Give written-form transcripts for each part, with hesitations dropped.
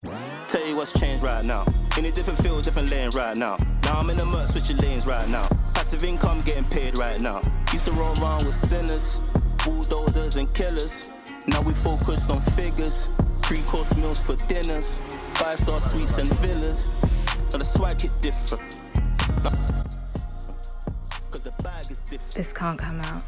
Tell you what's changed right now. In a different field, different lane right now. Now I'm in the murk, switching lanes right now. Passive income getting paid right now. Used to roll around with sinners, bulldozers and killers. Now we focused on figures. 3-course meals for dinners. 5-star suites and villas. Now the swag hit different. This can't come out.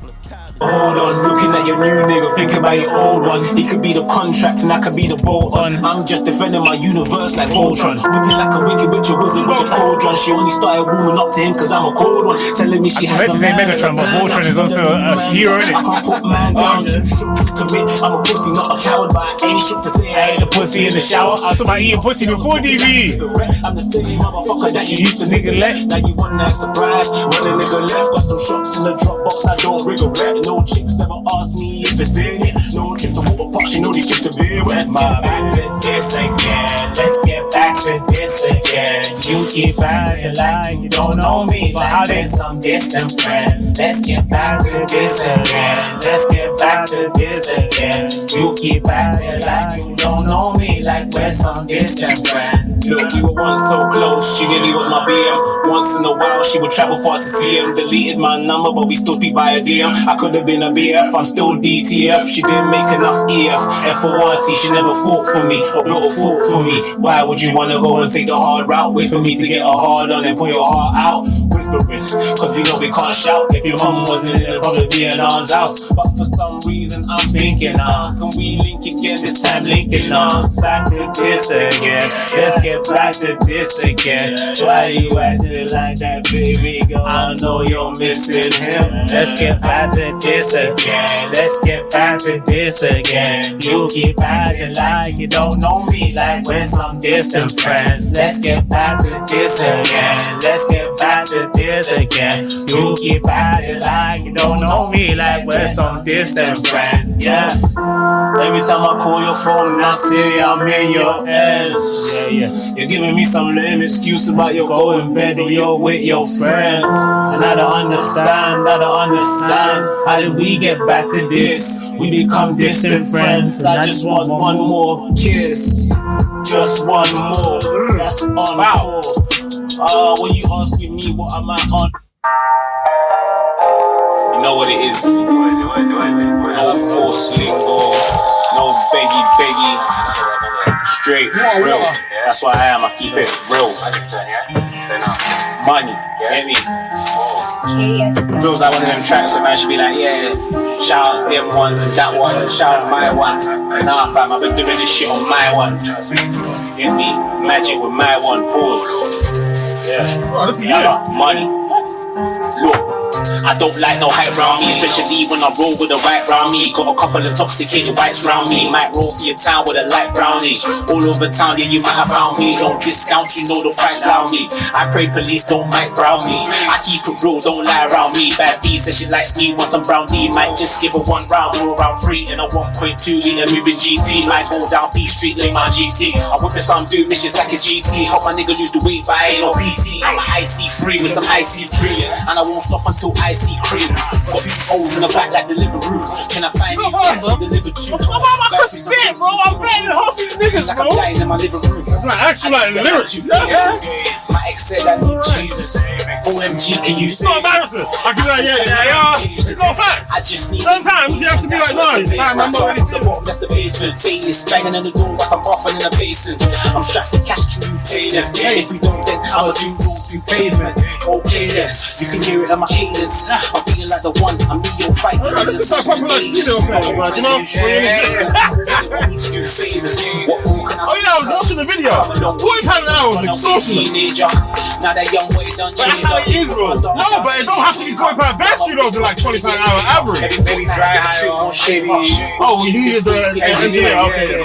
Hold on, looking at your new nigga, thinking about your old one. He could be the contract and I could be the bolt on. I'm just defending my universe like Voltron. Whipping like a wicked witch, a wizard with a cauldron. She only started warming up to him cause I'm a cold one. Telling me she has a man. Megatron, but Voltron is also a hero, isn't it? I can't put man down, too shook to commit. I'm a pussy, not a coward, but I ain't shook to say I ain't a pussy in the shower. I was talking about eating pussy before DV. I'm the same motherfucker that you used to nigga let. Now you want that surprise when a nigga left. Got some shots in the Dropbox, I don't regret. No chicks ever ask me if it's in it. No trip to water park, she know these chicks are beer. Let's get back to this again. Let's get back to this again. You keep acting like you don't know me, like there's some distant friends. Let's get back to this again. Let's get back to this again. You keep acting like you don't know me, like we're some distant friends. Look, we were once so close, she nearly was my BM. Once in a while, she would travel far to see him. Deleted my number, but we still speak via DM. I could have been a BF, I'm still DTF. She didn't make enough EF. F for T, she never fought for me, or blow a fault for me. Why would you wanna go and take the hard route? Wait for me to get a hard on and put your heart out. Whispering, cause we know we can't shout. If your mum wasn't in, it'd probably be an aunt's house. But for some reason I'm thinking, can we link again? This time linking arms. Back to this again. Let's get back to this again. Why you acting like that, baby girl? I know you're missing him. Let's get back to this again. Let's get back to this again. You keep acting like you don't know me, like we're some distant friends. Let's get back to this again. Let's get back to this again. You keep acting like you don't know me, like we're some distant friends. Yeah. Every time I call your phone and I say I'm in your hands. Yeah. You're giving me some lame excuse about your going bed or you're with your friends. And I don't understand. How did we get back to this? We become distant friends. I just want one more kiss. Just one more. That's encore. When you asking me what am I on? You know what it is. No force lingo. No beggy. Straight, real. That's what I am. I keep it real. Money, get me? Feels like one of them tracks that man should be like, yeah, shout out them ones and that one, and shout out my ones. Nah fam, I've been doing this shit on my ones. Get me? Magic with my one, pause. Yeah, money. Look. I don't like no hype round me, especially when I roll with a white round me. Got a couple of intoxicated whites round me. Might roll for your town with a light brownie. All over town, yeah, you might have found me. Don't discount, you know the price round me. I pray police don't might brown me. I keep it real, don't lie around me. Bad B says she likes me, want some brown D. Might just give her one round, or around 3 in a 1.2 litre moving GT. Might go down B Street, lay my GT. I whipping some dude, missions like it's GT. Help my nigga lose the weight, but I ain't no PT. I'm an IC3 with some icy dreams, and I won't stop until I see cream. Got 2 O's in the back like Deliveroo. Can I find you guys to deliver to? I'm on my first spit, bro. I'm betting half these niggas, like bro. I'm lying in my living room. That's not actually like the lyrics. Yeah. My ex said I need Jesus. OMG, can you It's say? not embarrassing. I can be like, yeah. It's not facts. I just need. Sometimes you have to be like, no, I'm not really the bottom, that's the basement. Babies banging in the door whilst I'm buffing in the basin. I'm strapped to cash, can you pay them? If we don't, then I'ma do pavement. Okay then, you can hear it on my cadence. I'm feeling like the one, I'm Neo fighting. This is something like you know, you know? Oh yeah, I was watching the video. 45 hours, exhausting. Now that young boy done changed. That's how it is, bro. No, but it don't have to be 45 best studios are like 25-hour average. Maybe dry high, shady. Oh, we needed the engineer. Okay.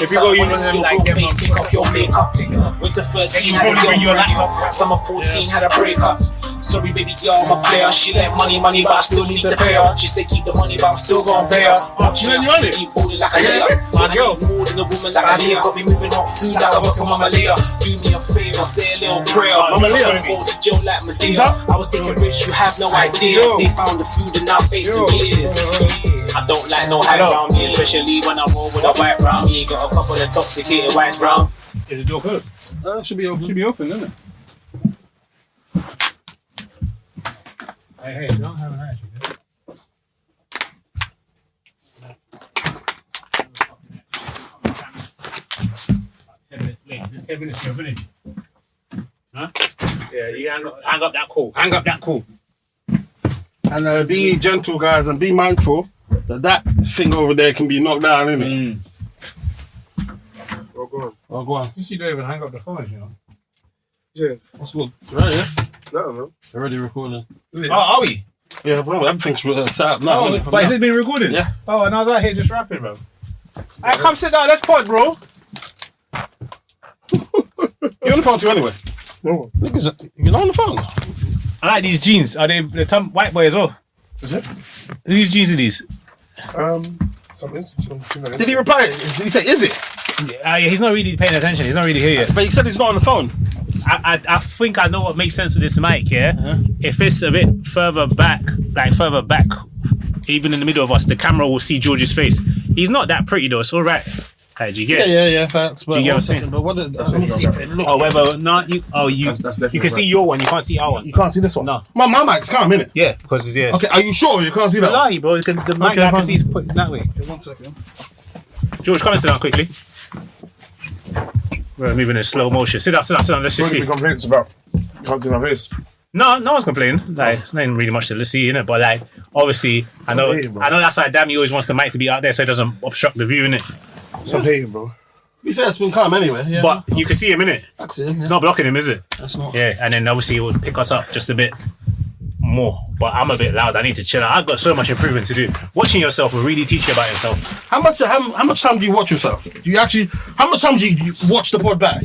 If you go use them like them, take off your makeup. Winter 13 had a girlfriend. Summer 14 had a breakup. Sorry, baby girl, I'm a player. She like money, but I still need to pay her. She said keep the money, but I'm still gon' pay her. You want it? Keep holding like a layer. Man, I need more than a woman like a layer. Got me moving hot food like a work for Mama Leah. Do me a favor, say a little prayer. Mama Leah. Go to jail like Medea. I was taking risks, you have no idea. They found the food and now facing years. I don't like no hype round me, especially when I roll with a white round me. Got a couple of toxicated whites round. Is the door closed? Should be open. Should be open, isn't it? Hey, don't have an attitude. 10 minutes late. Just 10 minutes to your village. Huh? Yeah, you hang up that call. Hang up that call. And be gentle, guys, and be mindful that thing over there can be knocked down, innit? Oh, go on. You don't even hang up the phone, you know. Yeah. What's good? Right, yeah? No. Already recording. Oh, are we? Yeah, bro, everything's set up now. Oh, but is it been recorded? Yeah. Oh, and I was out here just rapping, bro. Alright, come sit down. Let's pod, bro. You're on the phone too, anyway. No. Niggas, you're not on the phone. I like these jeans. Are they the white boy as well? Is it? Whose jeans are these? Did he reply? Did he say, is it? Yeah, he's not really paying attention. He's not really here yet. But he said he's not on the phone. I think I know what makes sense with this mic, yeah? If it's a bit further back, even in the middle of us, the camera will see George's face. He's not that pretty though, it's alright. Hey, do you get it? Yeah, facts. But get one second, but let me see if it look. Oh, whether not you. Oh, you. That's you can see your one. You can't see our one. You can't see this one. No. My mic's calm, innit? Yeah, because it's yours. Okay, are you sure you can't see that? Lie, bro. The mic I can see is put that way. Okay, 1 second. George, come and sit down quickly. We're moving in slow motion. Sit down. Let's just see. What are complaints about? You can't see my face. No one's complaining. Like, it's not really much to see, innit? But like, obviously, I know that's why Dammy always wants the mic to be out there so it doesn't obstruct the view, innit? Stop hating, bro. To be fair, it's been calm anyway. Yeah. But you can see him, innit? I can see him. Yeah. It's not blocking him, is it? That's not. Yeah, and then obviously it will pick us up just a bit more. But I'm a bit loud. I need to chill out. I've got so much improvement to do. Watching yourself will really teach you about yourself. How much time do you watch yourself? Do you actually? How much time do you watch the pod back?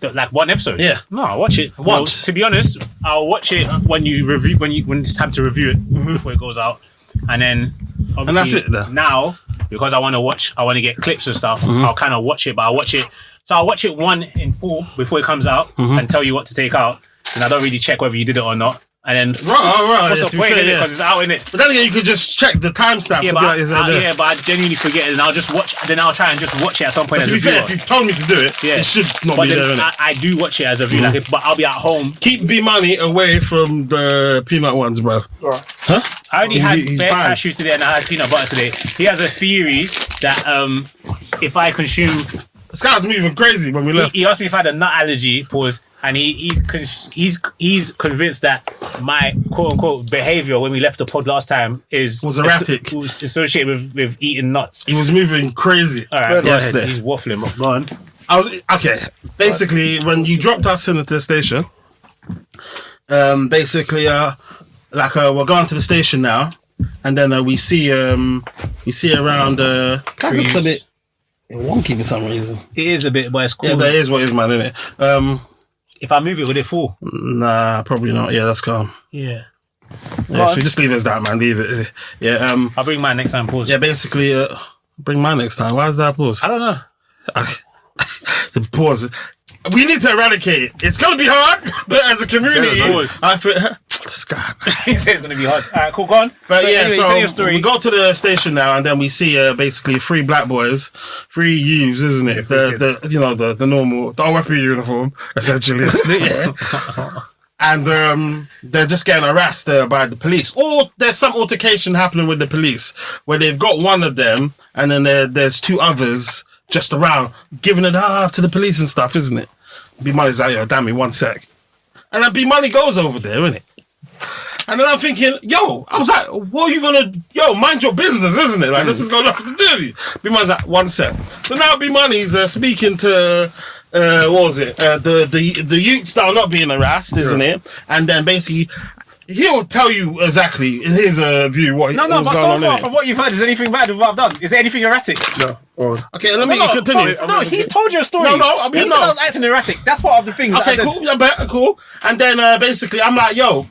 Like one episode? Yeah. No, I watch it once. Well, to be honest, I'll watch it when you review when it's time to review it before it goes out, and then obviously and that's it. Then. Now because I want to get clips and stuff. I'll kind of watch it, but I'll watch it. So I'll watch it one in full before it comes out and tell you what to take out, and I don't really check whether you did it or not. And then what's the point in it? Because it's out in it. But then again, you could just check the timestamp. Yeah, but I genuinely forget it, and I'll just watch. Then I'll try and just watch it at some point as a viewer. If you told me to do it, it should not be there. I do watch it as a viewer, but I'll be at home. Keep B Moni away from the peanut ones, bro. Huh? I already had bare cashews today, and I had peanut butter today. He has a theory that if I consume. This guy's moving crazy when we left. He asked me if I had a nut allergy, and he's convinced that my quote unquote behaviour when we left the pod last time was erratic. Was associated with eating nuts. He was moving crazy. All right, go ahead. He's waffling. Go on. Okay. Basically, when you dropped us in at the station, we're going to the station now, and then we see around. That looks a bit wonky for some reason. It is a bit, but it's cool. Yeah, that is what it is, man, isn't it? If I move it, would it fall? Nah, probably not. Yeah, that's calm. Yeah. Yeah, so we just leave it as that, man. Leave it. Yeah. I'll bring mine next time. Pause. Yeah, basically, bring mine next time. Why is that pause? I don't know. The pause. We need to eradicate it. It's gonna be hard, but as a community, I feel. This guy. He says it's gonna be hard. Alright, cool, go on. But so yeah, anyway, so your story. We go to the station now, and then we see basically 3 black boys, 3 youths, isn't it? The normal, the OFP uniform, essentially, isn't it? Yeah. And they're just getting harassed by the police. Or there's some altercation happening with the police where they've got one of them, and then there's 2 others just around giving it to the police and stuff, isn't it? B Moni's like, yo, damn me, 1 sec. And then B Moni goes over there, isn't it? And then I'm thinking, I was like, what are you gonna, mind your business, isn't it? Like, this has got nothing to do with you. B Moni's like, 1 sec. So now B Moni's speaking to, what was it? The youths that are not being harassed, isn't it? And then basically, he'll tell you exactly in his view what was going on. No, but so far from what you've heard, is anything bad with what I've done? Is there anything erratic? No. Okay, let me continue. No, he's told you a story. No, I mean, he said I was acting erratic. That's part of the thing. Okay, cool. Yeah, cool. And then basically, I'm like, yo,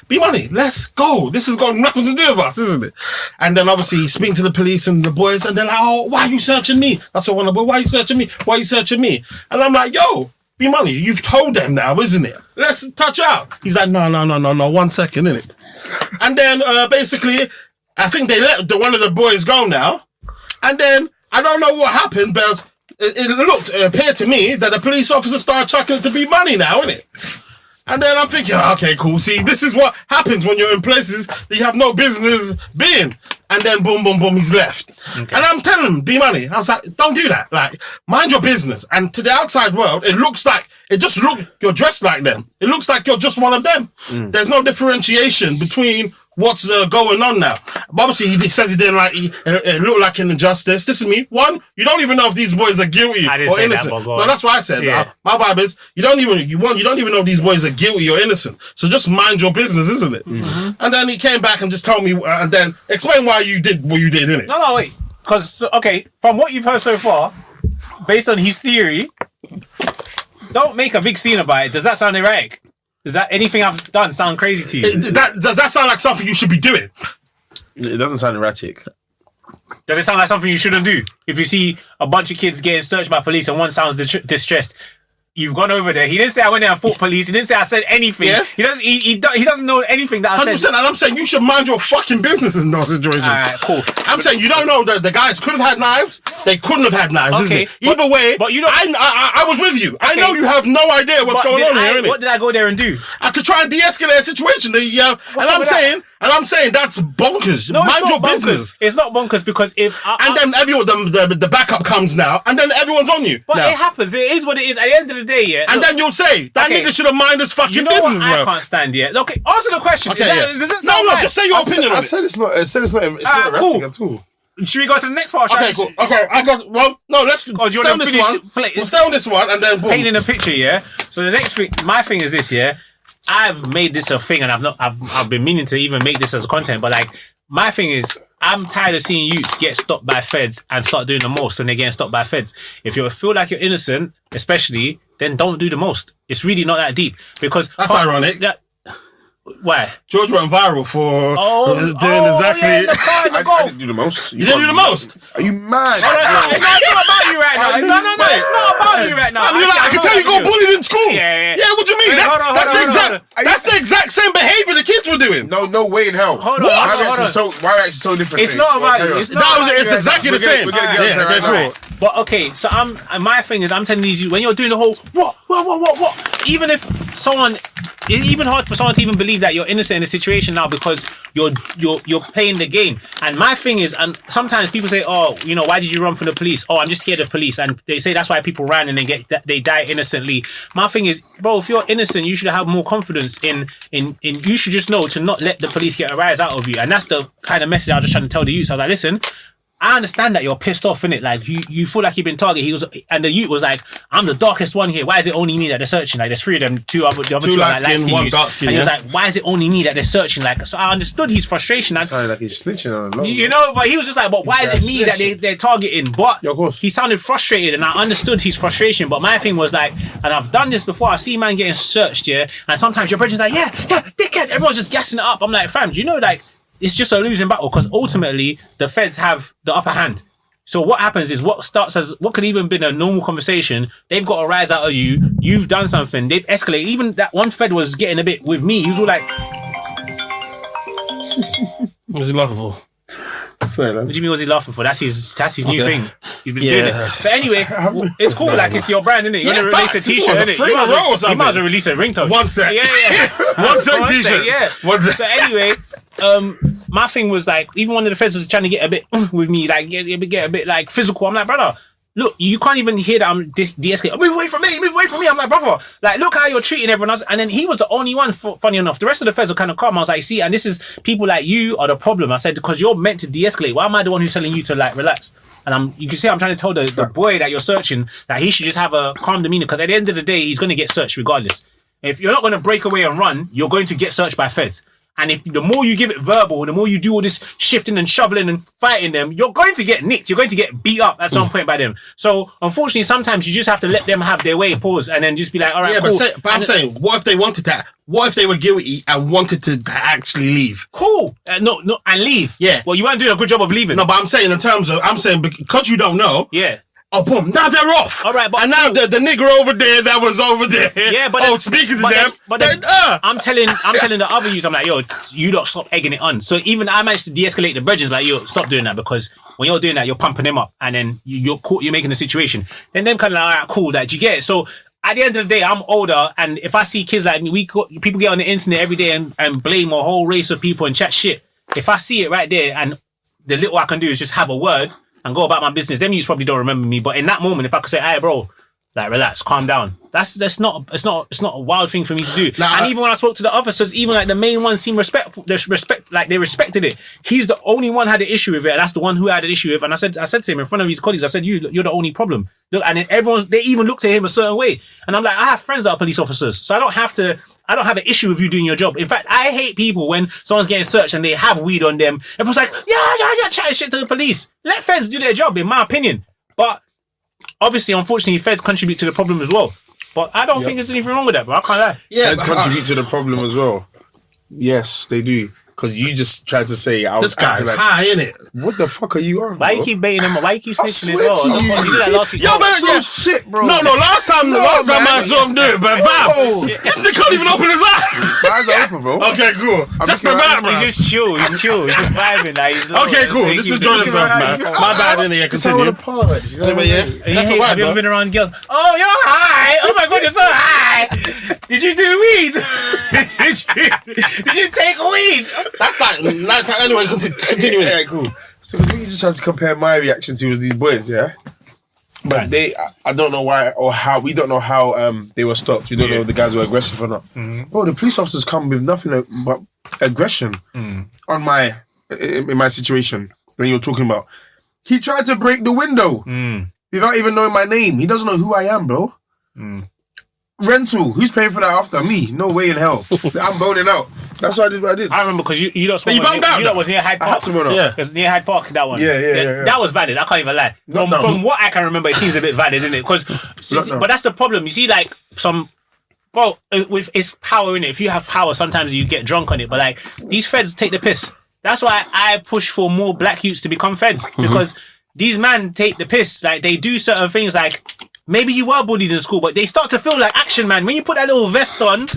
B Moni, let's go. This has got nothing to do with us, isn't it? And then obviously speaking to the police and the boys, and they're like, oh, why are you searching me? That's what one of the boys. Why are you searching me? Why are you searching me? And I'm like, yo, B Moni, you've told them now, isn't it? Let's touch out. He's like, no, 1 second, innit? And then basically, I think they let one of the boys go now. And then I don't know what happened, but it appeared to me that the police officer started chucking it to be money now, innit? And then I'm thinking, okay, cool. See, this is what happens when you're in places that you have no business being. And then boom, boom, boom, he's left. Okay. And I'm telling him, B Moni, I was like, don't do that. Like, mind your business. And to the outside world, you're dressed like them. It looks like you're just one of them. There's no differentiation between what's going on now. But obviously, he says he didn't like it looked like an injustice. This is me. One, you don't even know if these boys are guilty or innocent. No, that's what I said. Yeah. My vibe is you don't even know if these boys are guilty or innocent. So just mind your business, isn't it? Mm-hmm. And then he came back and just told me, and then explain why you did what you did, innit? No, wait. Because from what you've heard so far, based on his theory, don't make a big scene about it. Does that sound erratic? Does that anything I've done sound crazy to you? Does that sound like something you should be doing? It doesn't sound erratic. Does it sound like something you shouldn't do? If you see a bunch of kids getting searched by police and one sounds distressed, you've gone over there. He didn't say I went there and fought police. He didn't say I said anything. Yeah? He doesn't know anything that I said. 100%. And I'm saying you should mind your fucking business in those situations. Alright, cool. I'm saying you don't know that the guys could have had knives. They couldn't have had knives. Okay, either way. But you know, I was with you. Okay. I know you have no idea what's going on here. What did I go there and do? To try and de-escalate a situation. And I'm saying that's bonkers. No, mind your bonkers. business. It's not bonkers because then the backup comes now, and then everyone's on you. But it happens. It is what it is. At the end of the day, yeah. And then you'll say that nigga should have minded his fucking business, bro. I can't stand it. Okay, answer the question. Okay, does it sound right? Just say your opinion. I said it's not erratic at all. Should we go to the next part? Okay, cool. Okay, let's stay on this one. We'll stay on this one and then boom. Painting a picture, yeah. So the next thing, my thing is this, yeah. I've made this a thing, and I've been meaning to even make this as content, but like my thing is, I'm tired of seeing youths get stopped by feds and start doing the most when they're getting stopped by feds. If you feel like you're innocent, especially, then don't do the most. It's really not that deep because that's ironic. Why? George went viral for doing exactly. I didn't do the most. You didn't do the most? Are you mad? It's not about you right now. No, it's not about you right now. I can tell you got bullied in school. Yeah. What do you mean? That's the exact same behavior the kids were doing. No way in hell. Hold on. Why are you so different? It's not about you. It's exactly the same. Cool. But okay, so my thing is I'm telling you when you're doing the whole what, even if someone. It's even hard for someone to even believe that you're innocent in the situation now because you're playing the game. And my thing is, and sometimes people say, oh, why did you run from the police? Oh, I'm just scared of police. And they say that's why people ran and they die innocently. My thing is, bro, if you're innocent, you should have more confidence in you should just know to not let the police get a rise out of you. And that's the kind of message I was just trying to tell the youth. So I was like, listen, I understand that you're pissed off, innit? Like, you feel like you've been targeted. And the youth was like, I'm the darkest one here. Why is it only me that they're searching? Like, there's three of them, the other two are like light skin, one dark skin. And he was like, why is it only me that they're searching? Like, so I understood his frustration. Sounded like he's snitching on a lot. But he was just like, but why is it me that they're targeting? But he sounded frustrated and I understood his frustration. But my thing was like, and I've done this before, I see man getting searched, yeah? And sometimes your brother's like, yeah, dickhead. Everyone's just gassing it up. I'm like, fam, do you know, like, it's just a losing battle because ultimately the feds have the upper hand. So what happens is what starts as what could even been a normal conversation, they've got a rise out of you, you've done something, they've escalated. Even that one fed was getting a bit with me. He was all like... What was he laughing for? What do you mean was he laughing for? That's his new thing. He's been doing it. So anyway, it's cool, like it's your brand, isn't it? You're going to release a t-shirt, innit? You might as well release a ringtone. 1 sec. Yeah. 1 sec t-shirt. Yeah. 1 sec. So anyway... my thing was like, even one of the feds was trying to get a bit with me, like get a bit like physical. I'm like, brother, look, you can't even hear that I'm de-escalating. Move away from me. I'm like, brother, like, look how you're treating everyone else. And then he was the only one, funny enough. The rest of the feds were kind of calm. I was like, see, and this is people like you are the problem. I said, because you're meant to de-escalate. Why am I the one who's telling you to like relax? And you can see I'm trying to tell the boy that you're searching that he should just have a calm demeanor because at the end of the day, he's going to get searched regardless. If you're not going to break away and run, you're going to get searched by feds. And if the more you give it verbal, the more you do all this shifting and shoveling and fighting them, you're going to get nicked. You're going to get beat up at some point by them. So unfortunately, sometimes you just have to let them have their way, pause, and then just be like, all right, Yeah, cool. but I'm saying, what if they wanted that? What if they were guilty and wanted to actually leave? Cool. No, and leave. Yeah. Well, you weren't doing a good job of leaving. No, but I'm saying because you don't know. Yeah. Oh, boom! Now they're off. All right, but and now the nigger over there that was over there. Yeah, but speaking to them. I'm telling the other youths, I'm like, yo, you don't stop egging it on. So even I managed to de-escalate the bridges, like, yo, stop doing that, because when you're doing that, you're pumping them up, and then you're making the situation. Then them kind of like, all right, cool, that you get it. So at the end of the day, I'm older, and if I see kids like me, people get on the internet every day and blame a whole race of people and chat shit. If I see it right there, and the little I can do is just have a word and go about my business, them youths probably don't remember me. But in that moment, if I could say, "Hey, bro, like, relax, calm down," that's not a wild thing for me to do. And even when I spoke to the officers, even like the main one seemed respectful. They respected it. He's the only one had an issue with it. And that's the one who had an issue with it. And I said to him in front of his colleagues, I said, you're the only problem. Look, and then they even looked at him a certain way. And I'm like, I have friends that are police officers, so I don't have an issue with you doing your job. In fact, I hate people when someone's getting searched and they have weed on them. Everyone's like, yeah, chatting shit to the police. Let feds do their job, in my opinion. But obviously, unfortunately, feds contribute to the problem as well. But I don't think there's anything wrong with that, bro. I can't lie. Yeah, feds contribute to the problem as well. Yes, they do. Because you just tried to say I was this guy's high, innit? What the fuck are you on? Why bro? you keep baiting him? Why you keep snitching as swear well? to you. You did that last week. Yo, man, So shit, bro. No, last time I saw him do it, but Val, they can't even open his eyes. My eyes are open, bro. Okay, cool. Just about, bro. He's just chill. He's just vibing. Like, he's Okay, cool. Just enjoy yourself, man. My bad, innit? Yeah, continue. Anyway, yeah. That's all right, Have you ever bro. been around girls? Oh, you're high. Oh my God, you're so high. Did you do weed? Did you take weed? That's like anyway, continuing. Yeah, cool. So we just had to compare my reaction to these boys, yeah? But I don't know why or how, we don't know how they were stopped. We don't know if the guys were aggressive or not. Mm-hmm. Bro, the police officers come with nothing but aggression in my situation when you're talking about. He tried to break the window without even knowing my name. He doesn't know who I am, bro. Rental, who's paying for that after me? No way in hell. I'm boning out. That's what I did. I remember because you don't you bummed out, that was near Hyde Park. Yeah. It was near Hyde Park, that one. Yeah. That was valid. I can't even lie. From what I can remember, it seems a bit valid, isn't it? But that's the problem. You see, like, with it's power in it. If you have power, sometimes you get drunk on it. But like, these feds take the piss. That's why I push for more black youths to become feds, because these men take the piss. Like, they do certain things, like, maybe you were bullied in school, but they start to feel like action, man. When you put that little vest on,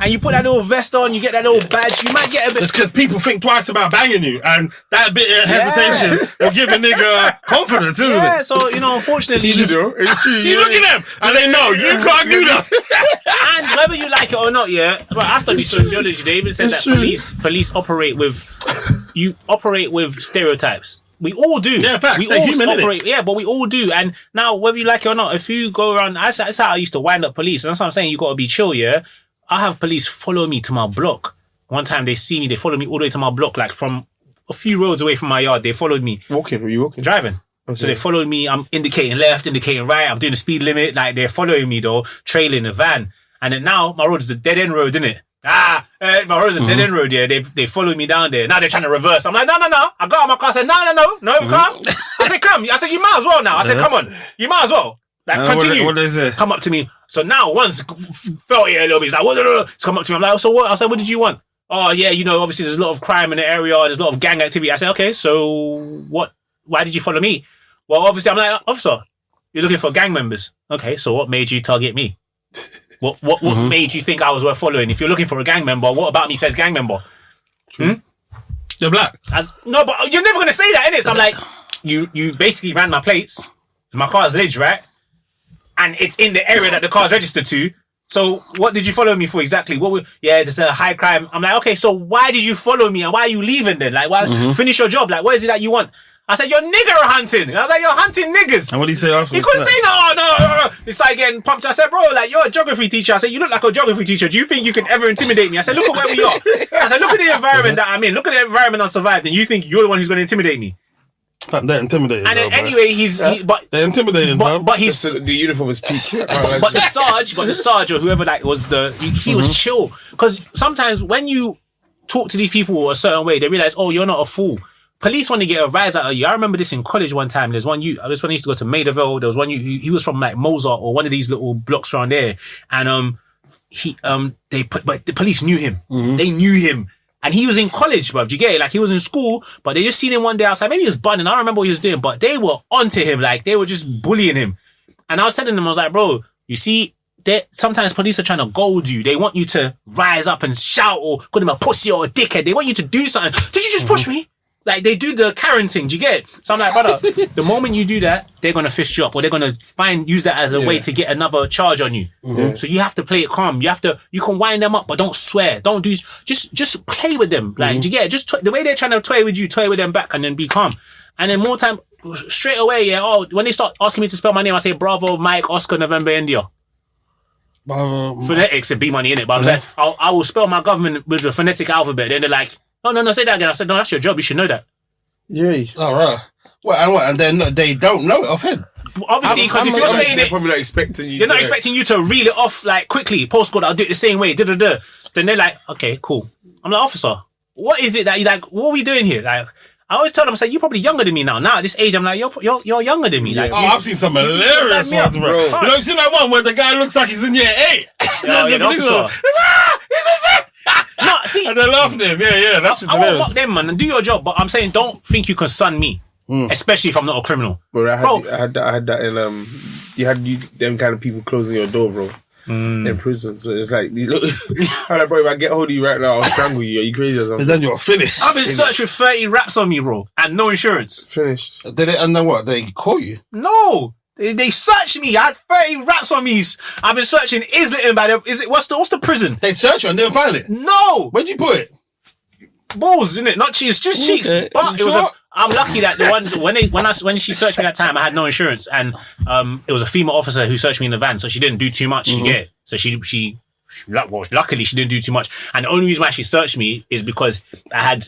you get that little badge, you might get a bit... It's because people think twice about banging you, and that bit of hesitation will give a nigga confidence, isn't it? Yeah, so, unfortunately... It's true. You look at them, and they know you can't do that. And whether you like it or not, I studied sociology. They even said that police operate with stereotypes. We all do. Yeah, facts. We They're all human, operate. Yeah, but we all do. And now, whether you like it or not, if you go around, that's how I used to wind up police. And that's what I'm saying. You got to be chill. Yeah, I have police follow me to my block. One time they see me, they follow me all the way to my block, like from a few roads away from my yard. They followed me. Walking? Were you walking? Driving. Okay. So they followed me. I'm indicating left, indicating right. I'm doing the speed limit. Like, they're following me though, trailing the van. And then now my road is a dead end road, isn't it? My road is a dead end road, yeah. They followed me down there. Now they're trying to reverse. I'm like, no. I got out of my car. I said, no, you can't. I said, come. I said, you might as well now. I said, come on. You might as well. Like, continue. What they say? Come up to me. So now, once felt it a little bit, he's like, what? He's come up to me. I'm like, so what? I said, what did you want? Oh, yeah, obviously there's a lot of crime in the area. There's a lot of gang activity. I said, okay, so what? Why did you follow me? Well, obviously, I'm like, officer, you're looking for gang members. Okay, so what made you target me? What made you think I was worth following? If you're looking for a gang member, what about me says gang member? True. You're black. No, but you're never going to say that, innit? So I'm like, you basically ran my plates. My car's ledge, right? And it's in the area that the car's registered to. So what did you follow me for exactly? There's a high crime. I'm like, okay, so why did you follow me and why are you leaving then? Like, why finish your job? Like, what is it that you want? I said, you're nigger hunting. I was like, you're hunting niggas. And what did he say after? He couldn't say no. It's like getting pumped. I said, bro, like, you're a geography teacher. I said, you look like a geography teacher. Do you think you can ever intimidate me? I said, look at where we are. I said, look at the environment that I'm in. Look at the environment I survived. And you think you're the one who's going to intimidate me? They're intimidating. And then anyway, they're intimidating. But he's the uniform is peak. but the Sarge or whoever was he was chill. Because sometimes when you talk to these people a certain way, they realize, oh, you're not a fool. Police want to get a rise out of you. I remember this in college one time. There's one when I used to go to Maidaville. There was one he was from like Mozart or one of these little blocks around there. And but the police knew him. They knew him. And he was in college, bruv. Do you get it? Like, he was in school, but they just seen him one day outside. Maybe he was bunning. I don't remember what he was doing, but they were onto him. Like, they were just bullying him. And I was telling them, I was like, bro, you see, sometimes police are trying to goad you. They want you to rise up and shout or call them a pussy or a dickhead. They want you to do something. Did you just push me? Like, they do the Karen thing. Do you get it? So I'm like, brother, the moment you do that, they're going to fist you up, or they're going to use that as a way to get another charge on you. So you have to play it calm. You can wind them up, but don't swear. Don't do, just play with them. Like, do you get it? Just the way they're trying to toy with you, toy with them back, and then be calm. And then more time, straight away, when they start asking me to spell my name, I say Bravo, Mike, Oscar, November, India. Phonetics and B Moni in it, but I'm saying I will spell my government with the phonetic alphabet. Then they're like, no, say that again. I said, no, that's your job. You should know that. Yeah. All right. And then they don't know it offhand. Obviously, because if you're saying they're it, probably not expecting you. they're not expecting you to reel it off like quickly. Postcode, I'll do it the same way. Then they're like, okay, cool. I'm like, officer, what is it that you like? What are we doing here? Like, I always tell them, I say, you're probably younger than me now. Now at this age, I'm like, you're younger than me. Like, I've seen some hilarious ones, bro. You know, you've seen that one where the guy looks like he's in year 8. The officer. He's a No, see, and they're laughing at him. Yeah, that's just I won't hilarious. mock them, man, and do your job. But I'm saying, don't think you can sun me, especially if I'm not a criminal. Bro, I had that in you had them kind of people closing your door, bro. In prison, so it's like, look, I'm like, bro, if I get hold of you right now, I'll strangle you. Are you crazy or something? And then you're finished. I've been searched with 30 raps on me, bro, and no insurance. Finished. Did it? And then what? They caught you? No, they searched me. I had 30 raps on me. I've been searching Islington by the. What's the prison? They searched you and didn't find it? No, Where'd you put it? balls, isn't it? Not cheeks, just cheeks. Okay. But it was I'm lucky that the one when she searched me that time, I had no insurance, and it was a female officer who searched me in the van, so she didn't do too much. You get it? So luckily she didn't do too much. And the only reason why she searched me is because I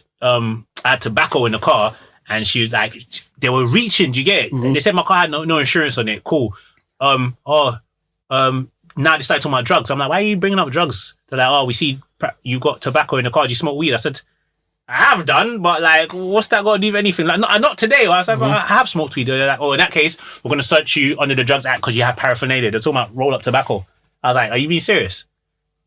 had tobacco in the car, and she was like, they were reaching. Do you get it? They said my car had no insurance on it. Cool. Now they started talking about drugs. I'm like, why are you bringing up drugs? They're like, oh, we see you got tobacco in the car. Do you smoke weed? I said, I have done, but like, what's that got to do with anything? Like, not today. I was like, I have smoked weed. They're like, oh, in that case, we're going to search you under the Drugs Act because you have paraphernalia. They're talking about roll up tobacco. I was like, are you being serious?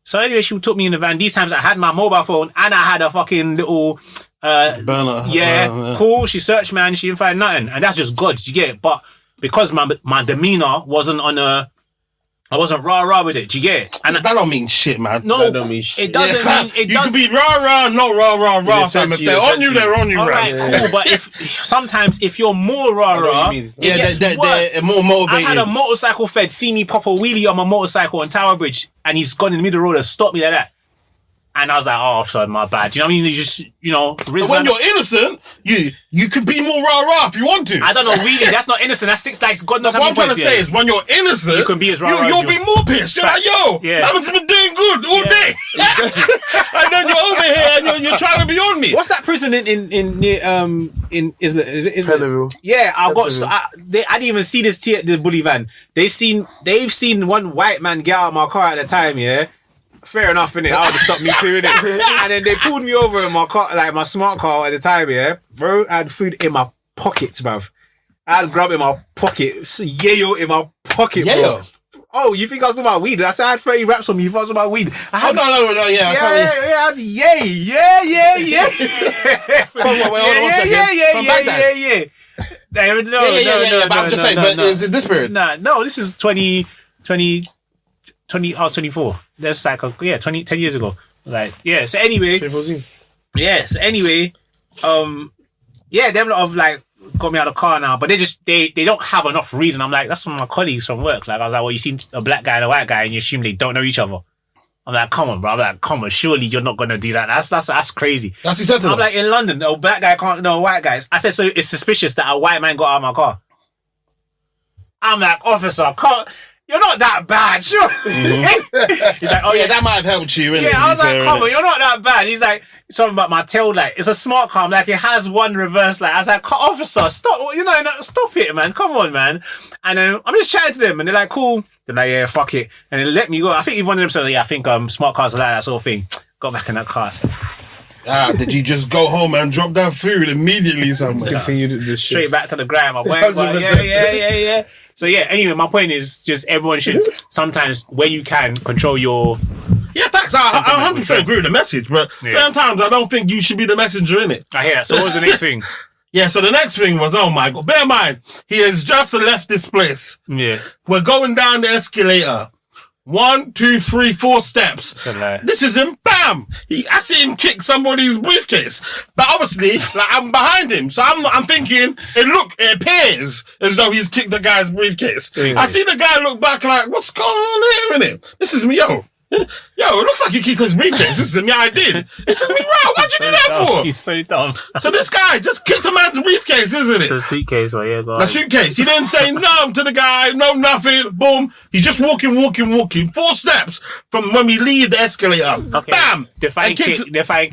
So anyway, she took me in the van. These times I had my mobile phone and I had a fucking little burner. Yeah, cool. She searched, man. She didn't find nothing, and that's just good. You get it? But because my demeanor wasn't I wasn't rah with it. Do you get it? And that don't mean shit, man. No, that don't mean shit. It doesn't mean it. You can be rah, not rah, fam. If they're on you, they're on you, all right, cool. But if you're more rah, they're more motivated. I had a motorcycle fed see me pop a wheelie on my motorcycle on Tower Bridge, and he's gone in the middle of the road and stopped me like that. And I was like, oh, sorry, my bad. You know what I mean? You just, when you're innocent, you could be more rah if you want to. I don't know, really. That's not innocent. That's six likes. God knows how what many I'm trying to say is, when you're innocent, you can be as rah. You'll be more pissed. You're like, yo, that man's been doing good all day. And then you're over here and you're trying to be on me. What's that prison in Islington? Yeah, I didn't even see the bully van. They've seen one white man get out of my car at the time, yeah. Fair enough, innit? I would have stopped me too, innit? And then they pulled me over in my car, like my smart car at the time, yeah? Bro, I had food in my pockets, bruv. I had grub in my pocket, yayo in my pocket, bro. Oh, you think I was talking about weed? I said I had 30 raps on me. You thought I was talking about weed? I had, no, yeah. I had But I'm just saying, but is it this period? No, this is 20, I was 24. That's like, 10 years ago. Like, yeah, so anyway. Them lot of like, got me out of the car now, but they don't have enough reason. I'm like, that's from my colleagues from work. Like, I was like, well, you seen a black guy and a white guy and you assume they don't know each other. I'm like, come on, bro. I'm like, come on, surely you're not going to do that. That's crazy. That's what you said to them. I'm like, in London, a black guy can't know a white guy. I said, so it's suspicious that a white man got out of my car. I'm like, officer, you're not that bad, sure. He's like, oh yeah, that might have helped you. Yeah, I was like, come on, you're not that bad. He's like, something about my tail light. It's a smart car. I'm like, it has one reverse light. I was like, officer, stop. Stop it, man. Come on, man. And then I'm just chatting to them, and they're like, cool. They're like, yeah, fuck it. And they let me go. I think even one of them said, yeah, I think smart cars are like that sort of thing. Got back in that car. Did you just go home and drop that food immediately somewhere? Continue this shit. Straight back to the gram. I'm like, 100%. yeah. So yeah, anyway, my point is just everyone should sometimes, where you can, control your... Yeah, facts. I 100% agree with the message, but sometimes I don't think you should be the messenger in it. I hear that. So what was the next thing? Yeah, so the next thing was, oh my God. Bear in mind, he has just left this place. Yeah. We're going down the escalator. 1, 2, 3, 4 steps. That's a lie. This is him. Bam! I see him kick somebody's briefcase. But obviously, like, I'm behind him. So I'm thinking, it appears as though he's kicked the guy's briefcase. I see the guy look back like, what's going on here, innit? This is me, yo. Yo, it looks like you kicked his briefcase. This is me, I did. This is me, right? What'd you do that for? He's so dumb. So this guy just kicked a man's briefcase, isn't it? It's a suitcase, right? Yeah, A suitcase. He didn't say no to the guy, no nothing. Boom. He's just walking. 4 steps from when we leave the escalator. Okay. Bam. Define kick,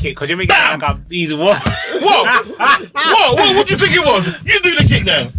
because you're making it like a easy walk. What do you think it was? You do the kick then.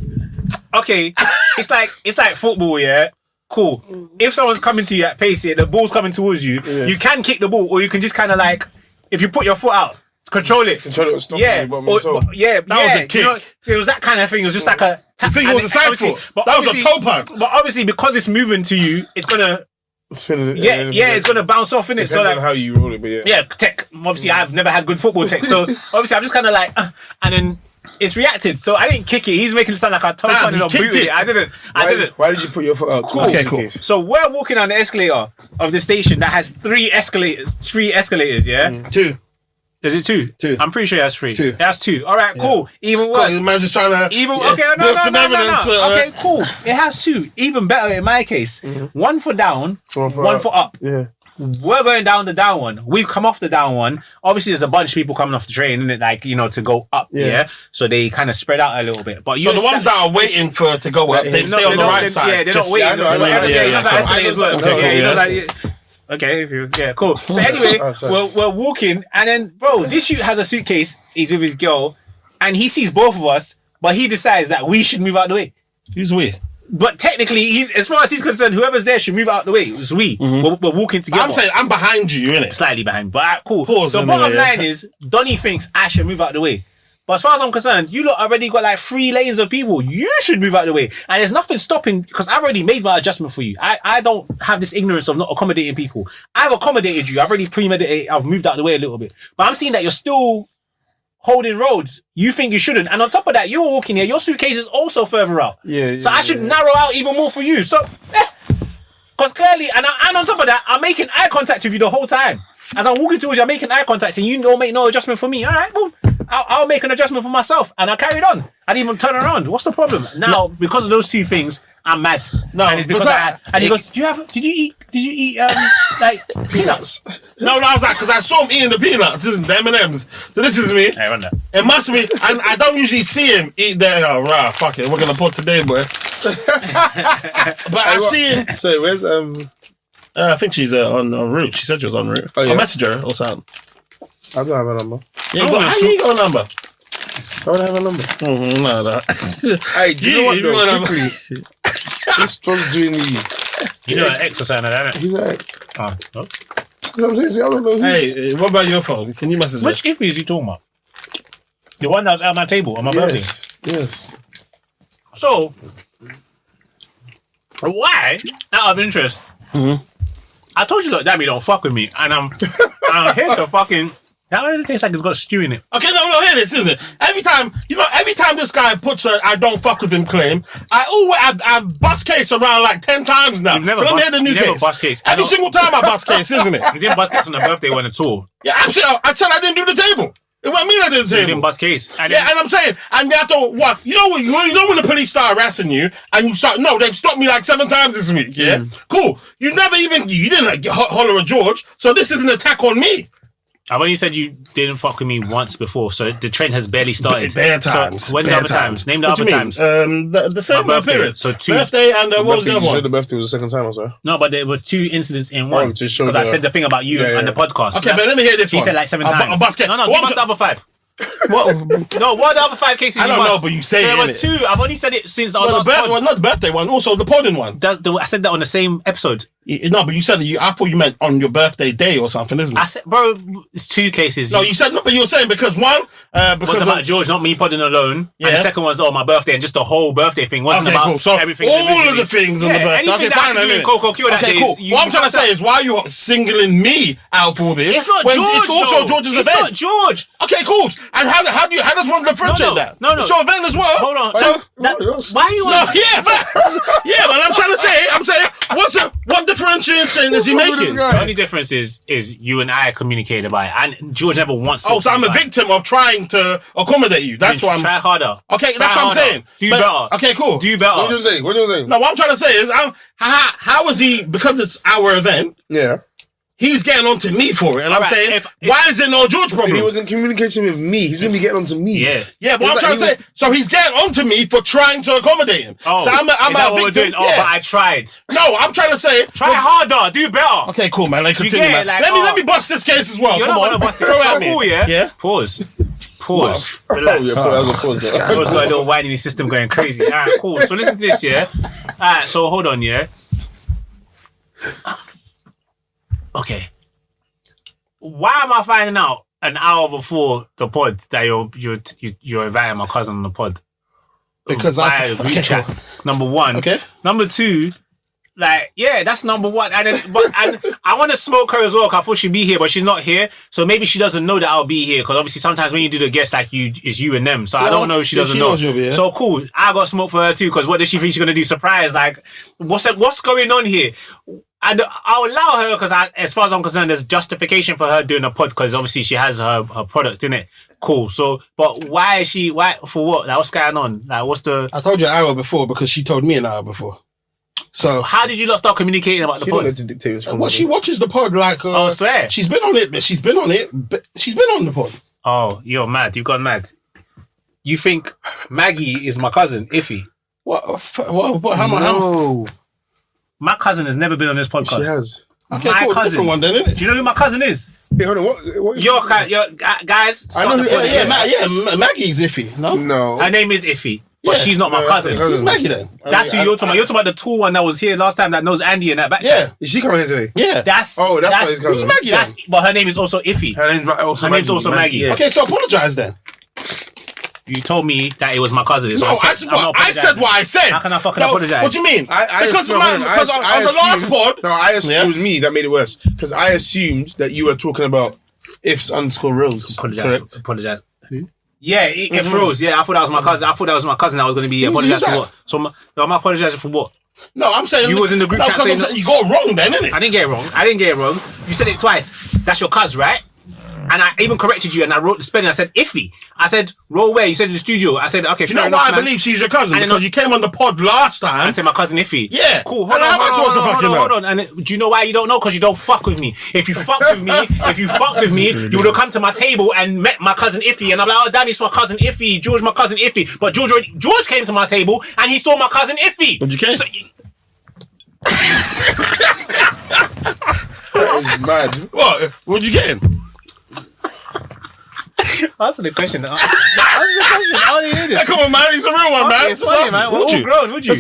Okay, it's like football, yeah. Cool. If someone's coming to you at pace, the ball's coming towards you, you can kick the ball, or you can just kind of like, if you put your foot out, control it. Control it and stop Yeah, it. that was a kick. You know, it was that kind of thing. It was just like a. You think it was a side foot? That was a toe punch. But obviously, because it's moving to you, it's gonna. Spin it. It's gonna bounce off in it. So like how you roll it, but yeah. Tech. Obviously, I've never had good football tech, so obviously I'm just kind of like, and then. It's reacted, so I didn't kick it. He's making it sound like I toe punch or booted it. I didn't. Why did you put your foot out? Cool. Okay, cool. So we're walking on the escalator of the station that has 3 escalators. 3 escalators, yeah? 2. Is it 2? 2. I'm pretty sure it has 3. 2. It has 2. All right, cool. Even worse. The man's just trying to. No. Okay, cool. It has 2. Even better in my case. 1 for down, 1 for up. Yeah. We're going down the down one. We've come off the down one. Obviously, there's a bunch of people coming off the train, isn't it? Like, to go up, yeah? So they kind of spread out a little bit. But so the ones that are waiting to go up, they stay on the right side. Yeah, they're not waiting. Okay, cool. So anyway, we're walking, and then, bro, this shoot has a suitcase. He's with his girl, and he sees both of us, but he decides that we should move out the way. Who's we? But technically, as far as he's concerned, whoever's there should move out the way. It's we. We're walking together. I'm saying I'm behind you, innit? Slightly behind, but cool. Pause the bottom line is, Donnie thinks I should move out the way. But as far as I'm concerned, you lot already got like 3 lanes of people. You should move out the way. And there's nothing stopping, because I've already made my adjustment for you. I don't have this ignorance of not accommodating people. I've accommodated you. I've already premeditated. I've moved out the way a little bit. But I'm seeing that you're still holding roads. You think you shouldn't. And on top of that, you're walking here. Your suitcase is also further out. So I should narrow out even more for you. So, because clearly, and on top of that, I'm making eye contact with you the whole time. As I'm walking towards you, I'm making eye contact, and you don't make no adjustment for me. All right, boom. I'll make an adjustment for myself, and I carried on. I didn't even turn around. What's the problem? Now, because of those 2 things, I'm mad. No, and it's because and he goes, did you eat like peanuts? No, I was like, because I saw him eating the peanuts, isn't the M&Ms. So this is me. Hey, run that. It must be, and I don't usually see him eat that. Oh, right, fuck it, we're gonna put today, boy. But I see him. So where's I think she's en route. She said she was en route. Oh, yeah. I'll message her or something. I don't have a number. Yeah, how you got a number? I don't have a number. No. Hey, do you know what though? Quickly. This supposed to doing the. You know an X or something like that, Who's that? Oh, no. I'm saying, I don't know who. Hey, what about your phone? Can you message Which Iffy is you talking about? The one that was at my table on my birthday? Yes. So, why, out of interest, I told you, look, that me don't fuck with me, and I'm here to fucking. That really tastes like it's got stew in it. Okay, no, hear this, isn't it? Every time this guy puts a I don't fuck with him claim, I bust case around like 10 times now. You've never so let me hear the new never case. Bust case. Every single time I bust case, isn't it? You didn't bust case on the birthday one at all. Yeah, absolutely. I said I didn't do the table. It wasn't me that did the You table. didn't bust case. And I'm saying, and you have to what? You know when the police start harassing you, and you start. No, they've stopped me like 7 times this week. Yeah, cool. You didn't like holler at George, so this is an attack on me. I've only said you didn't fuck with me once before, so the trend has barely started. Bare times. So when's the other times? Name the other times. The same birthday, period. so 2. Birthday and what was the other You one? said the birthday was the second time, or so. No, but there were 2 incidents in one. to show Because I said the thing about you and the podcast. Okay, but let me hear this He one. said like 7 I'll times. bust case. No, give us the other 5. What? No, what are the other 5 cases? I don't know, but you say there it, were innit? 2. I've only said it since our Well, last pod. not the birthday one, also the podding one. I said that on the same episode. No, but you said I thought you meant on your birthday day or something, isn't it? I said, bro, it's two cases. No, you said no, but you were saying because one, because was about George, not me podding alone. Yeah. And the second was my birthday, and just the whole birthday thing wasn't about cool. So everything. all of the things on the birthday. Anything that had to do with Coco Q that day. Cool. What I'm trying to say is, why are you singling me out for this? It's not when George. It's also George's event. It's not George. Okay, cool. And how does one differentiate that? No. It's your event as well. Hold on. So why are you? Yeah, man. I'm trying to say. What differentiation is he making? The only difference is you and I communicated about it, and George never wants. Oh, so I'm a victim of trying to accommodate you. That's why I'm. Try harder. Okay, that's what I'm saying. Do better. Okay, cool. Do better. What are you saying? No, what I'm trying to say is, how is he? Because it's our event. Yeah. He's getting on to me for it, and I'm saying, why is it no George problem? If he was in communication with me, he's gonna be getting on to me. Yeah, but I'm trying to say, so he's getting on to me for trying to accommodate him. Oh, so I'm a victim. Oh, but I tried. No, I'm trying to say, try harder, do better. Okay, cool, man. Like, continue, man. Like, let me bust this case as well. You're Come not on, gonna bust it. throw at me. Cool, yeah. Yeah. Pause. Relax. That was a pause. George's got a little whine in his system going crazy. All right, cool. So listen to this, yeah. All right, so hold on, yeah. Okay. Why am I finding out an hour before the pod that you're inviting my cousin on the pod? Because via group chat. Number one. Okay. Number two. Like, yeah, that's number one. And I want to smoke her as well, because I thought she'd be here, but she's not here. So maybe she doesn't know that I'll be here, because obviously sometimes when you do the guest, like, it's you and them. So I don't know if she doesn't know. So cool. I got smoke for her too, because what does she think she's going to do? Surprise. Like, what's going on here? And I'll allow her, because as far as I'm concerned, there's justification for her doing a pod, because obviously she has her product in it. Cool. So, but why for what? Like, what's going on? Like, what's the... I told you an hour before, because she told me an hour before. So how did you not start communicating about the pod? Well, she watches the pod like. I swear. She's been on it. She's been on the pod. Oh, you're mad. You've gone mad. You think Maggie is my cousin, Iffy? What? How? My cousin has never been on this podcast. She has. Okay, my cool, cousin. One then, isn't it? Do you know who my cousin is? Hey, hold on. What your guys. I know. Maggie's Iffy. No. Her name is Iffy. But she's not my cousin. Who's Maggie then? That's who you're talking about. You're talking about the tall one that was here last time that knows Andy and that back chat. Is she coming here today? Yeah. That's his cousin. Who's Maggie then? But her name is also Iffy. Her name's also Maggie. Yeah. Okay, so apologize then. You told me that it was my cousin. So I said what I said. How can I fucking apologize? What do you mean? Because on the last pod... No, I assumed... It was me that made it worse. Because I assumed that you were talking about ifs_Rose. Apologize. Who? Yeah, if Rose. Yeah, I thought that was my cousin. I thought that was my cousin that was going to be apologizing for what? So am I apologizing for what? No, I'm saying... You was in the group chat saying... You got it wrong then, innit? I didn't get it wrong. You said it twice. That's your cousin, right? And I even corrected you, and I wrote the spelling. I said Iffy. I said roll where. You said in the studio. I said okay. Do you know why I believe she's your cousin? Because you came on the pod last time. I said my cousin Iffy. Yeah. Cool. Hold on. And do you know why you don't know? Because you don't fuck with me. If you fucked with me, you would have come to my table and met my cousin Iffy. And I'm like, oh, Danny's my cousin Iffy. George, my cousin Iffy. But George came to my table and he saw my cousin Iffy. But you came. That is mad. What you getting? Answer the question. I only hear this. Come on, man. He's a real one, man. It's funny, man. We're all grown, would you?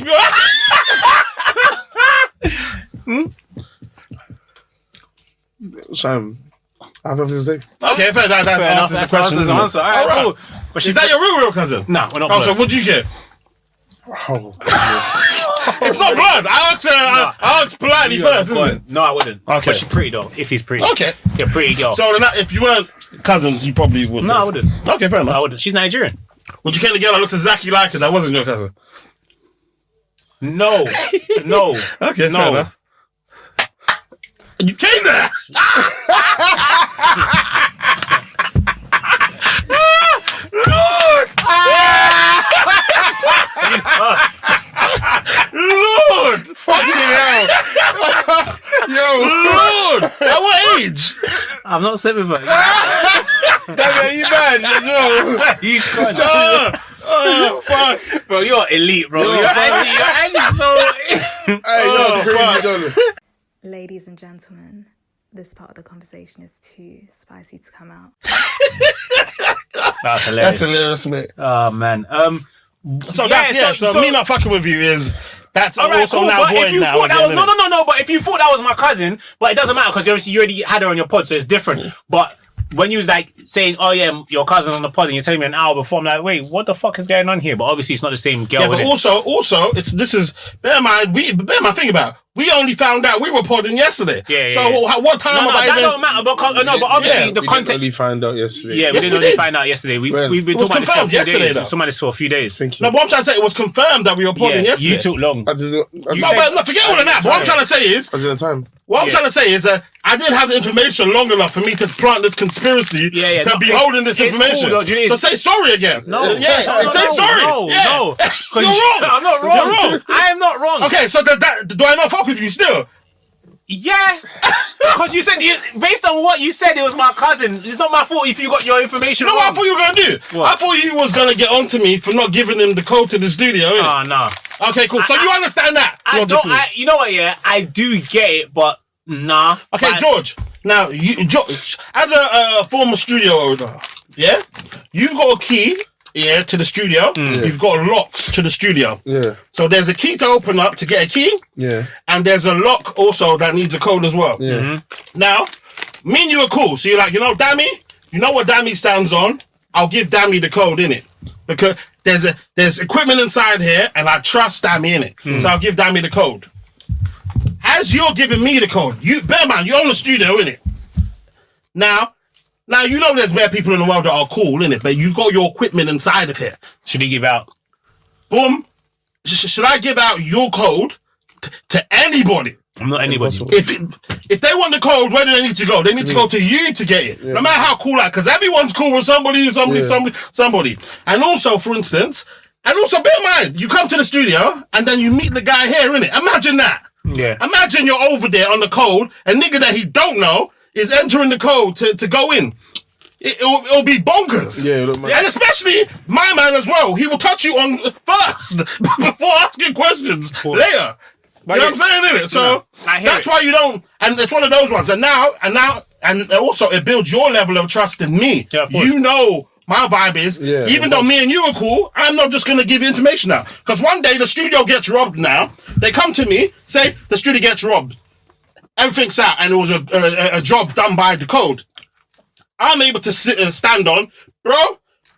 Sam, I have nothing to say. Okay, fair enough. That's the answer. All right, cool. But is that your real cousin? No, we're not blood. So what do you get? It's not blood. I asked politely first, isn't it? No, I wouldn't. Okay. But she's pretty though. If he's pretty. Okay. You're pretty girl. So if you weren't cousins, you probably would. No, I wouldn't. Okay, fair enough. I wouldn't. She's Nigerian. Would you get a girl that looks exactly like her that wasn't your cousin? No. Okay, fair enough. You came there. Lord! Fucking hell! Lord! At what age? I'm not sleeping with her. Damn, you mad as well? You can't. Oh, fuck. Bro, you're elite, bro. You're actually so... Hey, you're crazy, Ladies and gentlemen, this part of the conversation is too spicy to come out. That's hilarious. That's hilarious, mate. Oh, man. So that's so me not fucking with you is that's all right, also cool, now but if void you now. thought that was, again, no, but if you thought that was my cousin, but it doesn't matter because obviously you already had her on your pod, so it's different. But when you was like saying, "Oh yeah, your cousin's on the pod," and you're telling me an hour before, I'm like, "Wait, what the fuck is going on here?" But obviously, it's not the same girl. Yeah, but also, bear in mind, think about it. We only found out we were podding yesterday. Yeah. So what time No, have I that even... don't matter. But obviously the We content. didn't only find out yesterday. Yeah, we didn't only find out yesterday. We've been talking about this for a few days. We've talking about this for a few days. Thank you. No, but I'm trying to say it was confirmed that we were podding yesterday. You took long. I didn't. No, forget all of that. What I'm trying to say is... I didn't time. What I'm trying to say is that I didn't have the information long enough for me to plant this conspiracy to be holding this information. Cool, so say sorry again. No. Say sorry. No. You're wrong. I'm not wrong. You're wrong. I am not wrong. Okay, so do I not fuck with you still? Yeah, because you said based on what you said, it was my cousin. It's not my fault if you got your information You know wrong. what I thought you were gonna do? What? I thought you was gonna get onto me for not giving him the code to the studio. Oh no. Okay, cool. So you understand that? You know what? Yeah, I do get it, but nah. Okay, George. Now, George, as a former studio owner, yeah, you've got a key. Yeah, to the studio. You've got locks to the studio. Yeah. So there's a key to open up to get a key. Yeah. And there's a lock also that needs a code as well. Yeah. Mm-hmm. Now, me and you are cool. So you're like, Dammy, you know what Dammy stands on? I'll give Dammy the code in it. Because there's equipment inside here and I trust Dammy in it. So I'll give Dammy the code. As you're giving me the code, bear man, you're on the studio, innit? Now, you know there's bare people in the world that are cool, innit? But you got your equipment inside of here. Should he give out? Boom. Should I give out your code to anybody? I'm not anybody. If they want the code, where do they need to go? They need to go to you to get it. Yeah. No matter how cool that, because everyone's cool with somebody. And also, for instance, bear in mind, you come to the studio and then you meet the guy here, innit? Imagine that. Yeah. Imagine you're over there on the code, a nigga that he don't know is entering the code to go in. It'll be bonkers. Yeah, and especially my man as well. He will touch you on first before asking questions later. You know what I'm saying, innit? So that's why you don't. And it's one of those ones. And also it builds your level of trust in me. Yeah, you know my vibe is, even though me and you are cool, I'm not just going to give you information now. Because one day the studio gets robbed now. They come to me, say the studio gets robbed. Everything's out and it was a job done by the code. I'm able to stand on, bro,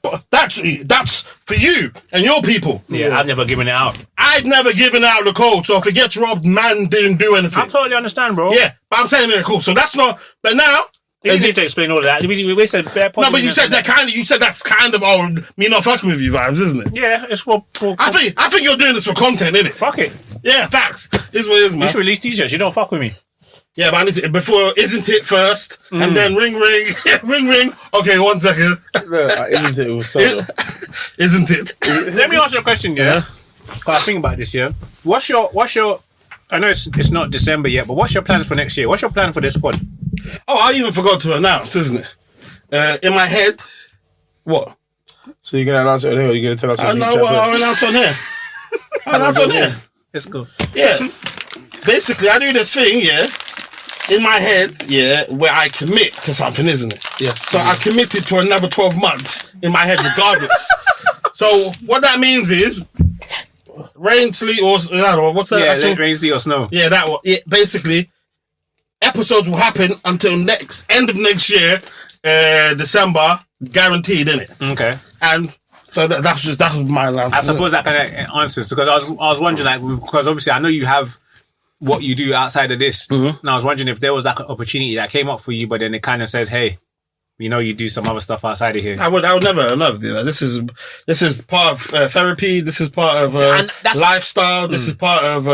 but that's for you and your people. Yeah, I've never given it out. I've never given out the code, so if it gets robbed, man didn't do anything. I totally understand, bro. Yeah, but I'm saying cool. So that's not, but now... You need to explain all of that. We wasted bare No, but you said that's kind of me not fucking with you vibes, isn't it? Yeah, it's for I think you're doing this for content, innit? Fuck it. Yeah, facts. Is what it is, man. You should release t-shirts. You don't fuck with me. Yeah, but I need to, before, isn't it first? And then ring. ring. Okay, 1 second. Isn't it? It was so... Isn't it? Let me ask you a question, yeah? Because I think about this, yeah? What's your... I know it's not December yet, but what's your plans for next year? What's your plan for this pod? Oh, I even forgot to announce, isn't it? In my head, what? So you're going to announce it on here or you're going to tell us? I'll announce on here. I'll announce on here. Let's go. Yeah. Basically, I do this thing, in my head, where I commit to something, isn't it? Yeah. So I committed to another 12 months in my head regardless. So what that means is, rain, sleet, or what's that? Yeah, rain, sleet, or snow. Yeah, that one. Yeah, basically, episodes will happen until end of next year, December, guaranteed, innit? Okay. And so that was my announcement. I suppose that kind of answers, because I was wondering, like, because obviously I know you have what you do outside of this, and I was wondering if there was like an opportunity that came up for you, but then it kind of says, hey, you do some other stuff outside of here. I would never do that. This is part of therapy. This is part of lifestyle. This is part of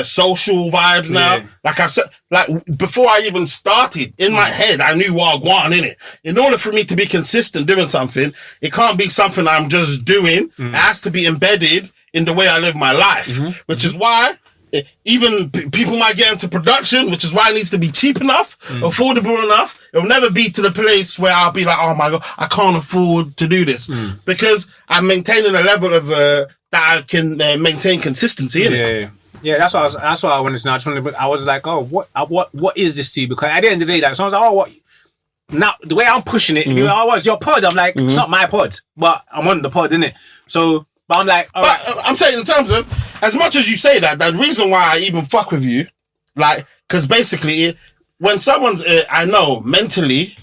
social vibes now. Yeah. Like I've said, like before I even started, in my head, I knew what I wanted in it. In order for me to be consistent doing something, it can't be something I'm just doing. It has to be embedded in the way I live my life, which is why even people might get into production, which is why it needs to be cheap enough, affordable enough. It'll never be to the place where I'll be like, oh my God, I can't afford to do this, because I'm maintaining a level of that I can maintain consistency in it. Yeah, that's what I wanted to know. I was like, oh, what is this to you? Because at the end of the day, like, someone's like, oh, now the way I'm pushing it, it's your pod. I'm like, it's not my pod, but I'm on the pod, innit? So, but I'm like, all right. I'm saying in terms of, as much as you say that, the reason why I even fuck with you, like, because basically, when someone's, I know, mentally,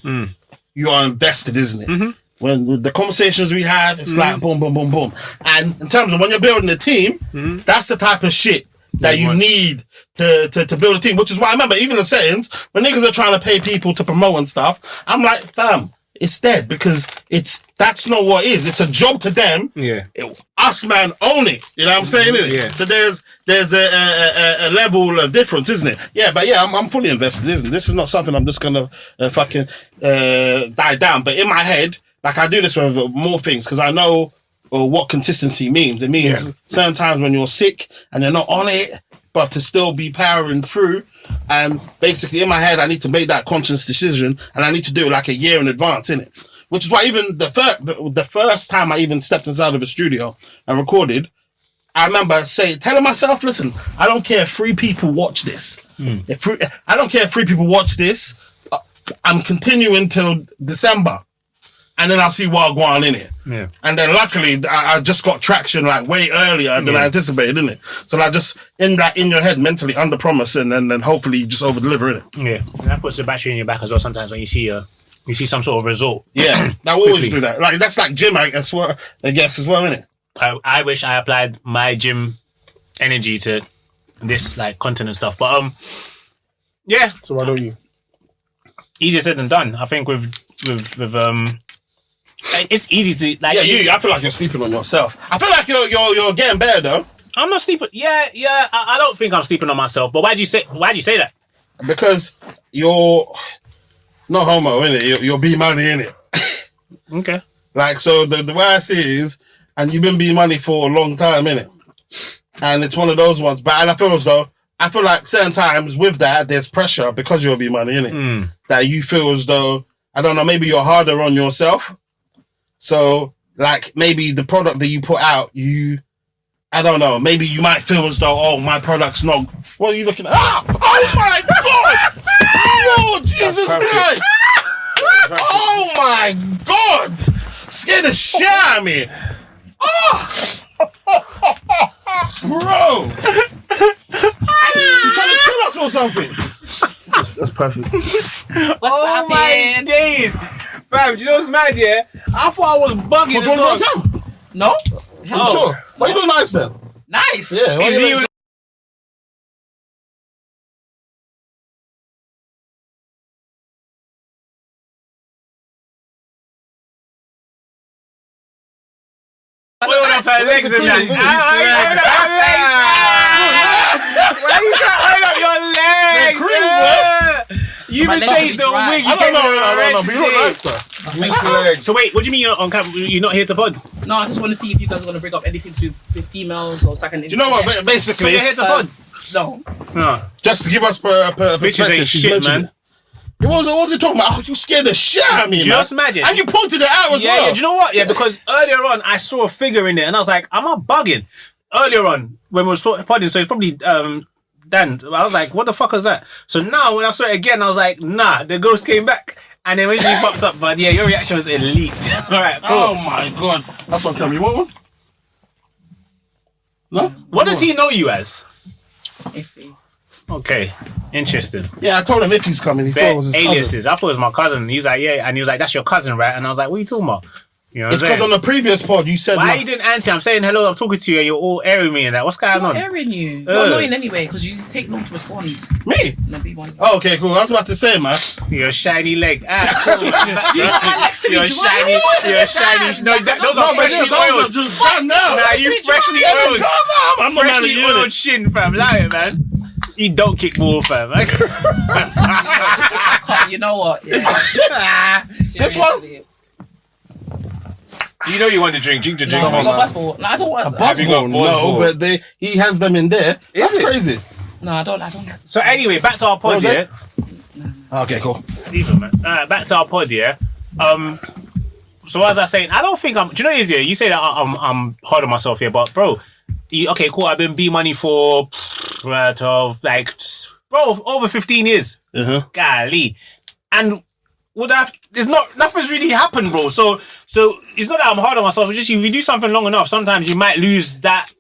you are invested, isn't it? When the conversations we have, it's like boom, boom, boom, boom. And in terms of when you're building a team, that's the type of shit that you need to build a team, which is why I remember even the settings, when niggas are trying to pay people to promote and stuff, I'm like, fam, it's dead because that's not what it is. It's a job to them. Yeah. Us, man, own it. You know what I'm saying? Innit? Yeah. So there's a level of difference, isn't it? Yeah, but yeah, I'm fully invested, isn't it? This is not something I'm just gonna fucking die down. But in my head, like I do this with more things because I know what consistency means. It means certain times when you're sick and you're not on it, but to still be powering through. And basically, in my head, I need to make that conscious decision, and I need to do it like a year in advance, innit? Which is why even the first time I even stepped inside of a studio and recorded, I remember telling myself, listen, I don't care if 3 people watch this. I don't care if 3 people watch this. I'm continuing till December. And then I'll see what I go on in it. Yeah. And then luckily, I just got traction like way earlier than I anticipated, didn't it? So like just in your head mentally under promise and then hopefully you just over deliver it. Yeah. And that puts the battery in your back as well sometimes when you see some sort of result. Yeah. I always do that. Like that's like gym, I guess as well, isn't it? I wish I applied my gym energy to this like content and stuff. But yeah. So why don't you? Easier said than done. I think with it's easy to like. Yeah, I feel like you're sleeping on yourself. I feel like you're getting better though. I'm not sleeping. Yeah. I don't think I'm sleeping on myself. But why'd you say that? Because you're not homo, innit? You're B Moni, innit? Okay. Like so, the way I see it is, and you've been B Moni for a long time, innit? And it's one of those ones. But and I feel like certain times with that there's pressure because you're B Moni, innit? That you feel as though I don't know, maybe you're harder on yourself. So, like, maybe the product that you put out, I don't know, maybe you might feel as though, oh, my product's not... What are you looking at? Ah! Oh, my God! Lord Jesus Christ! Oh, my God! Scared the shit out of me! Oh! Bro! You trying to kill us or something? That's perfect. Oh, my days! Fam, do you know what's mad, yeah? I thought I was bugging as well. No? I'm sure. Why you doing nice then? Nice. Yeah, why you doing... Why you trying to oil up your legs? You even changed the wig. I don't know, but you look nice though. So wait, what do you mean you're on camera? You're not here to pod? No, I just want to see if you guys are going to bring up anything to with females or second. Do you know what? Basically, so you're here to pod? No. Just to give us perspective, ain't shit, man. What was he talking about? Oh, you scared the shit out of me, Just imagine. And you pointed it out as well. Yeah, do you know what? Yeah, because earlier on, I saw a figure in there, and I was like, am I bugging? Earlier on, when we were podding, so it's probably Dan. I was like, what the fuck was that? So now, when I saw it again, I was like, nah, the ghost came back. And then when she popped up, but yeah, your reaction was elite. All right, cool. Oh my God. That's what Creme. You want one? No? What does he know you as? Iffy. Okay, interesting. Yeah, I told him if he's coming. He thought it was his aliases. cousin. I thought it was my cousin. He was like, yeah, and he was like, that's your cousin, right? And I was like, what are you talking about? You know what It's I'm because saying? on the previous pod you said... Why are you doing anti? I'm saying hello, I'm talking to you, and you're all airing me and that. What's going I'm not on? airing you. You're annoying anyway because you take long to respond. Me? No, be one. Oh, okay, cool. I was about to say, man. Your shiny leg. Ah, cool. You got my legs to me. You're shiny. You're shiny. No, those are freshly oiled. Just done now. Nah, you freshly oiled. I'm not mad at Freshly you. oiled shin, fam. Lie, man. You don't kick ball, fam. I can't. You know what? Yeah. Seriously. You know you want to drink. Drink the drink. No, I got passport. No, I don't want. Have you got no, but he has them in there. That's crazy. No, I don't. So anyway, back to our pod, yeah. Okay, cool. Even, man. Back to our pod, yeah. So as I was saying, I don't think I'm. Do you know what it is here? You say that I'm hard on myself here, but bro, okay, cool. I've been B Moni for 12, like, bro, over 15 years. Golly, and nothing's really happened, bro. So it's not that I'm hard on myself. It's just if you do something long enough, sometimes you might lose that.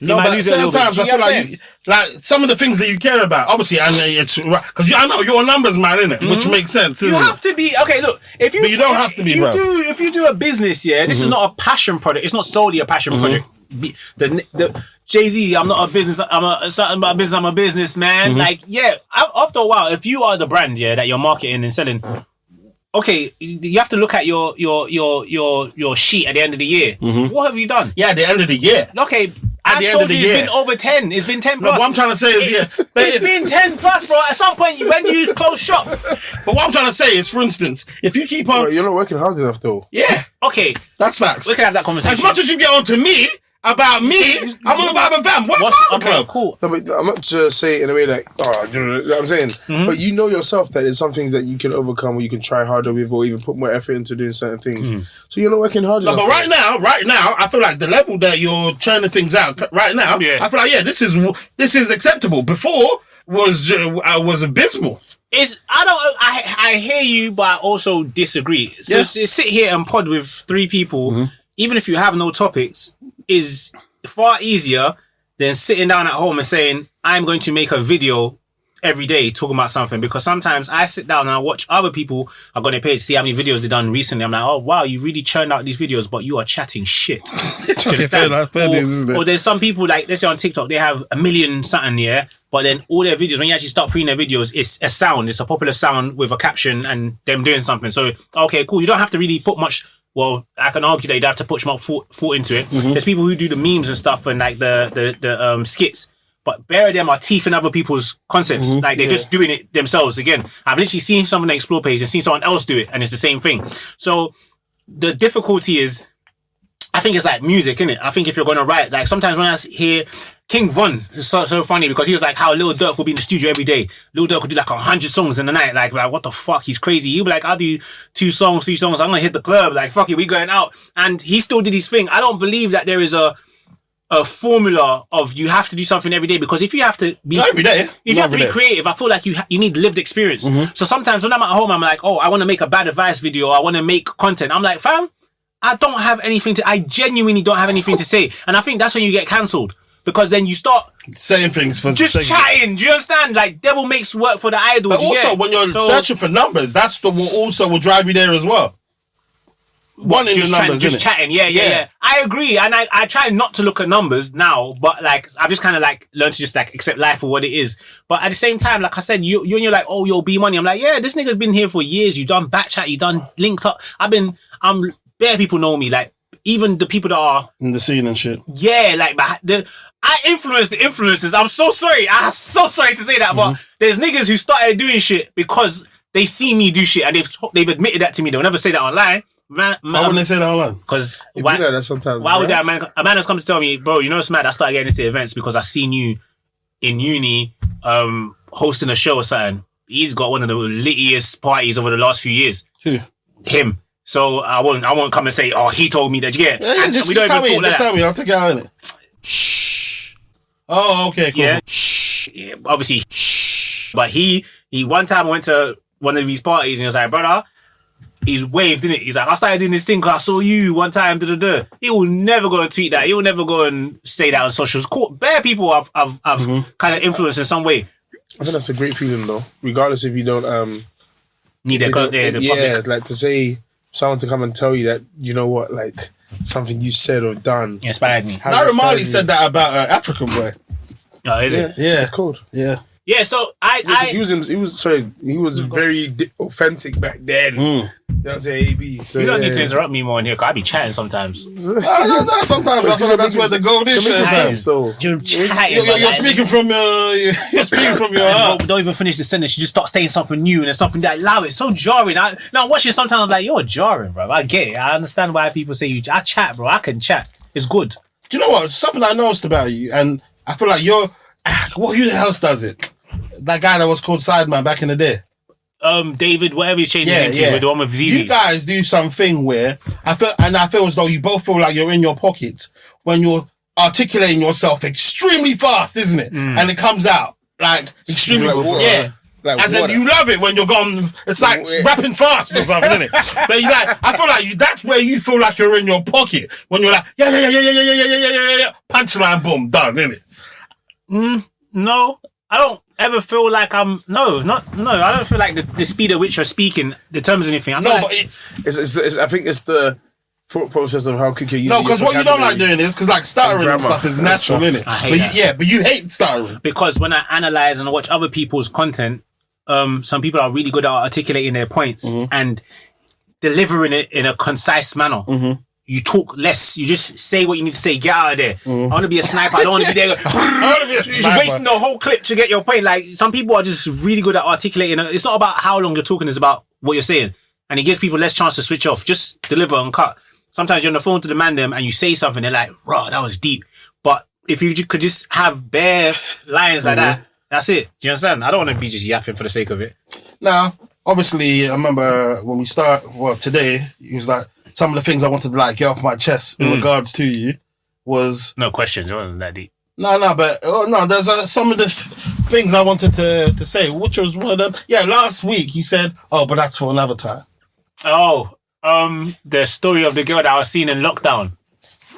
No, but sometimes I feel like some of the things that you care about, obviously, and it's because I know you're a numbers man, innit? Which makes sense. You have to be okay. Look, but you don't have to be. If you do a business, this is not a passion project. It's not solely a passion project. The Jay-Z, I'm not a business. I'm a businessman. Like, after a while, if you are the brand, that you're marketing and selling. Okay, you have to look at your sheet at the end of the year. What have you done? Yeah, at the end of the year. Okay, I told you it's been over 10. It's been 10 plus. No, what I'm trying to say is, it's been 10 plus, bro. At some point, when you close shop. But what I'm trying to say is, for instance, if you keep on... You're not working hard enough, though. Yeah. Okay. That's facts. We can have that conversation. As much as you get on to me, about me, I'm on about the fam. Okay, cool. No, but I'm not to say it in a way like, you know what I'm saying? But you know yourself that there's some things that you can overcome or you can try harder with or even put more effort into doing certain things. So you're not working hard enough. But right now, I feel like the level that you're churning things out right now, I feel like, this is acceptable. Before was abysmal. I hear you, but I also disagree. So sit here and pod with 3 people, even if you have no topics, is far easier than sitting down at home and saying, I'm going to make a video every day talking about something. Because sometimes I sit down and I watch other people are going to page, see how many videos they've done recently. I'm like, oh wow, you really churned out these videos, but you are chatting shit. Or there's some people, like, let's say on TikTok, they have 1 million something, but then all their videos, when you actually start putting their videos, it's a sound. It's a popular sound with a caption and them doing something. So, okay, cool. You don't have to really put much... Well, I can argue that you don't have to put much thought into it. There's people who do the memes and stuff and like the skits, but bare of them are teething other people's concepts. Like they're just doing it themselves. Again, I've literally seen someone on the Explore page and seen someone else do it, and it's the same thing. So the difficulty is, I think it's like music, innit? I think if you're going to write, like sometimes when I hear King Von, it's so funny because he was like how Lil Durk will be in the studio every day. Lil Durk would do like 100 songs in the night. Like what the fuck? He's crazy. He'll be like, I'll do 2 songs, 3 songs. I'm going to hit the club. Like, fuck it, we going out. And he still did his thing. I don't believe that there is a formula of you have to do something every day, because if you have to be every day, if you have to be creative, I feel like you need lived experience. So sometimes when I'm at home, I'm like, oh, I want to make a bad advice video. Or I want to make content. I'm like, fam, I genuinely don't have anything to say. And I think that's when you get cancelled. Because then you start saying things for just chatting. Do you understand? Like, devil makes work for the idol. But also, when you're searching for numbers, that's what also will drive you there as well. Just chatting. Yeah. I agree, and I try not to look at numbers now, but like I've just kind of like learned to just like accept life for what it is. But at the same time, like I said, you're like, oh, you're B Moni. I'm like, yeah, this nigga's been here for years. You done back chat. You done linked up. Bare people know me. Like even the people that are in the scene and shit. Yeah, like I influence the influencers. I'm so sorry. I'm so sorry to say that, but there's niggas who started doing shit because they see me do shit, and they've admitted that to me. They'll never say that online. Why wouldn't they say that online? Because why that sometimes? Why would that a man has come to tell me, bro? You know what's mad? I started getting into events because I seen you in uni, hosting a show or something. He's got one of the littiest parties over the last few years. Who? Him. So I won't come and say, oh, he told me that. Yeah, we don't even talk like that. Tell me, I'll take it out in it. Shh. Oh, okay, cool. Yeah. Shh. Yeah, obviously. Shh. But he one time I went to one of these parties and he was like, brother, he's waved, didn't it? He's like, I started doing this thing because I saw you one time. He will never go and tweet that. He will never go and say that on socials. Cool. Bare people have kind of influenced in some way. I think that's a great feeling though, regardless if you don't need the public. Like to say someone to come and tell you that, you know what, like something you said or done inspired me. Naira Marley said that about African boy. Oh, is it? Yeah, it's cool. Yeah. Yeah, so he was very authentic back then. You know what I'm saying? AB. So, you don't need to interrupt me more in here, because I be chatting sometimes. No, sometimes I feel like that's where the gold is. You're chatting. You're speaking from your heart. Don't even finish the sentence. You just start saying something new and it's something that loud. It's so jarring. Now watching sometimes I'm like, you're jarring, bro. I get it. I understand why people say I chat, bro. I can chat. It's good. Do you know what? Something I noticed about you, and I feel like who the hell does it? That guy that was called Sideman back in the day. David, whatever he's changing his name to, the one with ZZ. You guys do something where I feel as though you both feel like you're in your pockets when you're articulating yourself extremely fast, isn't it? And it comes out like extremely Like, As in, what? you love it when you're gone. It's like rapping fast or something, isn't it? But you like, I feel like that's where you feel like you're in your pocket when you're like, yeah. Punchline, boom, done, isn't it? No, I don't ever feel like I'm. No, I don't feel like the speed at which you're speaking determines anything. I feel No, like, but It's I think it's the thought process of how quick you're using. no, because what you don't like vocabulary. doing is because like stuttering and grammar stuff is and natural, stuff. isn't it? I hate that. But you hate stuttering. because when I analyze and I watch other people's content, some people are really good at articulating their points and delivering it in a concise manner. You talk less. You just say what you need to say. Get out of there. I want to be a sniper. I don't want to be there. You're wasting the whole clip to get your point. Like, some people are just really good at articulating. It's not about how long you're talking. It's about what you're saying. And it gives people less chance to switch off. Just deliver and cut. Sometimes you're on the phone to the man them and you say something. They're like, "Raw, that was deep." But if you could just have bare lines like that, that's it. Do you understand? I don't want to be just yapping for the sake of it. Now, obviously, I remember when we today, it was like, some of the things I wanted to like get off my chest in regards to you was No question. It wasn't that deep. there's some of the things I wanted to say, which was one of them. Yeah, last week you said, "Oh, but that's for another time." Oh, the story of the girl that I was seeing in lockdown.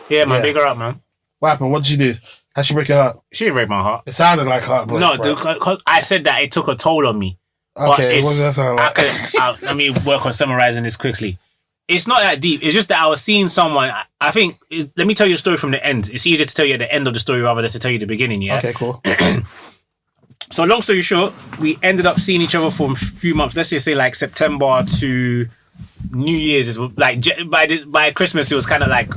Yeah, man, Yeah. big her up, man. What happened? What did you do? How'd she break your heart? She didn't break my heart. It sounded like heartbreak. No, bro. because I said that it took a toll on me. But Okay, it's- what does that sound like? Let me work on summarizing this quickly. It's not that deep. It's just that I was seeing someone. I think. Let me tell you the story from the end. It's easier to tell you at the end of the story rather than to tell you the beginning. Yeah. Okay, cool. So long story short, we ended up seeing each other for a few months. Let's just say like September to New Year's is like by Christmas it was kind of like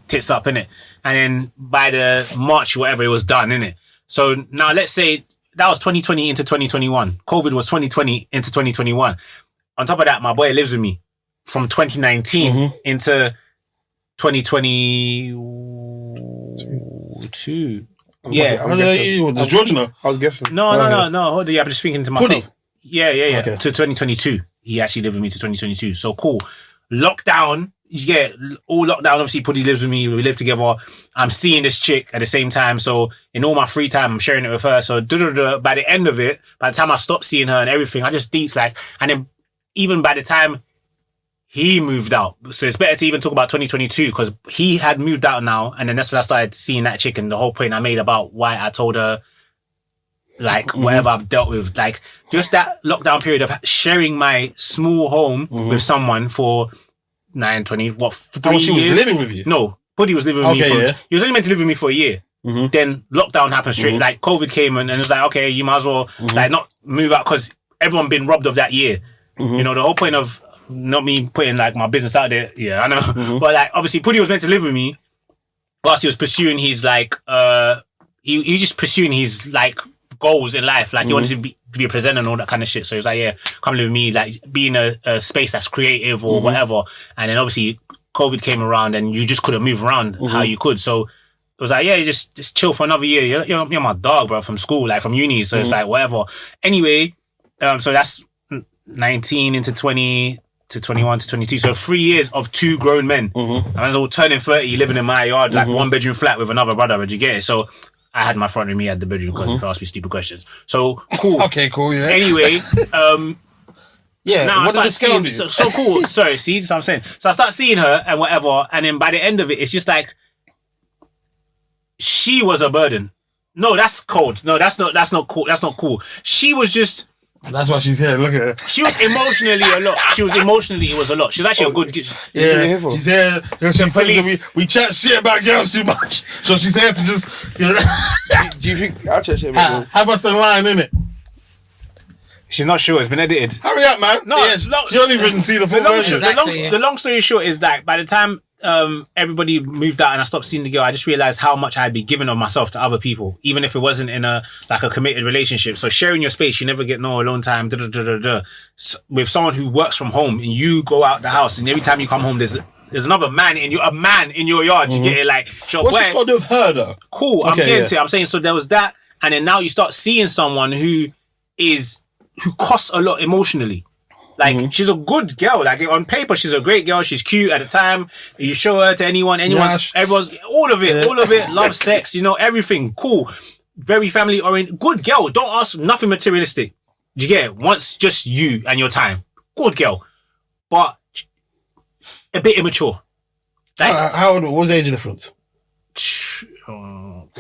tits up, innit? And then by the March whatever it was done, innit? So now let's say that was 2020 into 2021. COVID was 2020 into 2021. On top of that, my boy lives with me from 2019 into 2022. Yeah. Does George know? I was guessing. No. Hold on. Yeah, I'm just thinking to myself. Puddy? Yeah. Okay. To 2022. He actually lived with me to 2022. So cool. Lockdown. Yeah, all lockdown. Obviously, Puddy lives with me. We live together. I'm seeing this chick at the same time. So in all my free time, I'm sharing it with her. So by the end of it, by the time I stopped seeing her and everything, I just deeps like, and then even by the time he moved out. So it's better to even talk about 2022 because he had moved out now. And then that's when I started seeing that chick and the whole point I made about why I told her, like, whatever I've dealt with. Like, just that lockdown period of sharing my small home with someone for 9, 20, 3 years? She was living with you? No. Puddy was living with me Okay, yeah. he was only meant to live with me for a year. Then lockdown happened straight. Like, COVID came and it was like, okay, you might as well, like, not move out because everyone been robbed of that year. You know, the whole point of not me putting like my business out there. Yeah, I know. But like, obviously, Puddy was meant to live with me whilst he was pursuing his like, he was just pursuing his like goals in life. Like he wanted to be a presenter and all that kind of shit. So he was like, yeah, come live with me, like be in a space that's creative or whatever. And then obviously COVID came around and you just couldn't move around how you could. So it was like, yeah, just chill for another year. You're my dog, bro, from school, like from uni. So it's like, whatever. Anyway, so that's 19 into 20 to 21 to 22. So 3 years of 2 grown men. I was all turning 30, living in my yard, like 1-bedroom flat with another brother. Did you get it? So I had my front room, he had the bedroom because if you ask me stupid questions. So cool. Okay, cool, yeah. Anyway, Yeah, now what I did the start scale seeing, do? so cool. Sorry, see, that's what I'm saying. So I start seeing her and whatever, and then by the end of it, it's just like she was a burden. No, that's cold. No, that's not cool. That's not cool. She was just. That's why she's here. Look at her. She was emotionally a lot. It was a lot. She was actually a good. Yeah, she's here. She police. we chat shit about girls too much, so she's here to just Do you think I'll check shit? have us in line, innit? She's not sure. It's been edited. Hurry up, man. No, Yeah, no, she don't even see the full version. Exactly. The long story short is that by the time everybody moved out and I stopped seeing the girl, I just realized how much I had been giving of myself to other people, even if it wasn't in a committed relationship. So sharing your space, you never get no alone time. With someone who works from home and you go out the house and every time you come home, there's another man in your yard. You get it, like, your What's boy, this got to do with her, though? cool. I'm Okay, getting yeah. to it. I'm saying, so there was that, and then now you start seeing someone who costs a lot emotionally. Like, she's a good girl. Like, on paper, she's a great girl. She's cute at the time. You show her to everyone's, all of it, love, sex, everything. Cool. Very family oriented. Good girl. Don't ask, nothing materialistic. Do you get it? Once just you and your time. Good girl. But a bit immature. Like, how old? What was the age difference?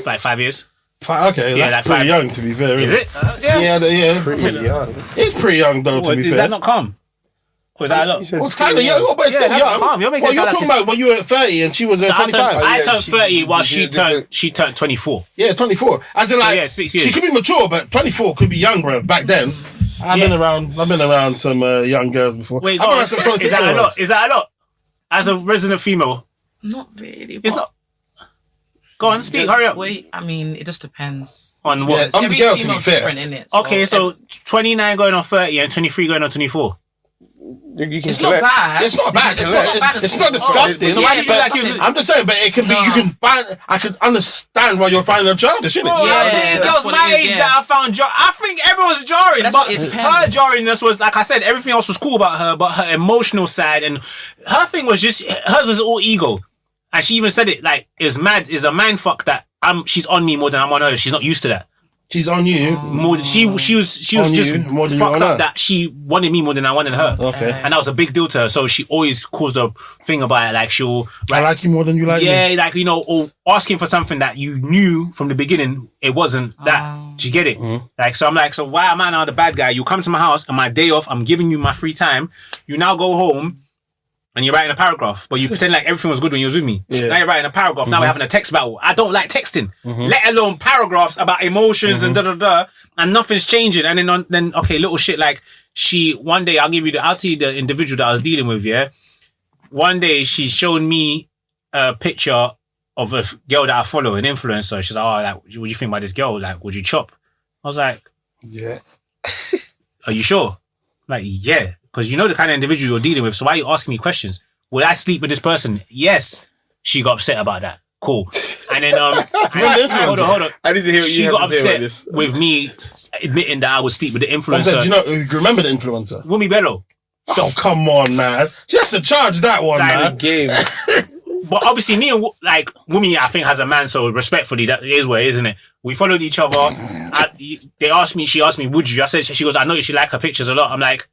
Like 5 years. Okay, Yeah, that's like pretty 5. young to be fair. Is isn't it? Yeah. Yeah. Pretty young. It's pretty young though. What, To be is fair. that not calm? Or is that a lot? Well, it's kind of young, but it's Yeah, still that's young. calm. You're making Well, it you're sound talking like about when you were 30 and she was So 25. I yeah, turned 30 while different. she turned 24. Yeah, 24. As in, like, yeah, 6 years. she could be mature, but 24 could be young, bro. Back then, I've been around some young girls before. Wait, I've go been on. around some Is that a 26-year-olds. lot? Is that a lot? As a resident female, Not really. it's but- not. Go on, speak. Hurry up. Wait, I mean, it just depends. On Yeah, what? I'm the Every girl, to be female's fair. different, innit? Okay, so 29 going on 30 and 23 going on 24. You can It's not bad. It's not bad. It's not disgusting. So why do you feel but like you- I'm just saying, but it can be. You can find. I can understand why you're finding her childish, innit? Bro, Yeah, I'm dating that's girls what my it is, age yeah. that I found I think everyone's jarring, That's but what it her depends. jarringness was, like I said, everything else was cool about her, but her emotional side and her thing was just, hers was all ego. And she even said it, like, it's a mind fuck that she's on me more than I'm on her. She's not used to that. She's on you. More, she was On just you more than you fucked on up her. that she wanted me more than I wanted her. Okay. And that was a big deal to her. So she always caused a thing about it, like she'll, I like you more than you like me. yeah, like, you know, or asking for something that you knew from the beginning it wasn't that. Do you get it? Like, so I'm like, so why am I now the bad guy? You come to my house on my day off, I'm giving you my free time. You now go home and you're writing a paragraph, but you pretend like everything was good when you was with me. Yeah. Now you're writing a paragraph. Now we're having a text battle. I don't like texting, let alone paragraphs about emotions and da-da-da, and nothing's changing. And then okay, little shit like one day, I'll tell you the individual that I was dealing with, yeah? One day she showed me a picture of a girl that I follow, an influencer. She's like, oh, like, what do you think about this girl? Like, would you chop? I was like, Yeah. are you sure? Like, yeah. Because you know the kind of individual you're dealing with. So why are you asking me questions? Would I sleep with this person? Yes. She got upset about that. Cool. And then, hold on. I need to hear what She you got have to say about upset this. with me admitting that I would sleep with the I'm influencer. saying, do you remember the influencer? Wumi Bello. Oh, come on, man. She has to charge that one, Like, man. Game. But obviously, me and like Wumi, I think has a man, so respectfully, that is where, isn't it? We followed each other. She asked me, would you? I said, she goes, I noticed you like her pictures a lot. I'm like,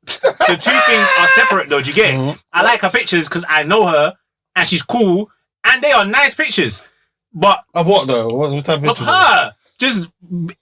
the two things are separate though. Do you get it? I like her pictures because I know her and she's cool and they are nice pictures. But Of what though? What type of of pictures? her, just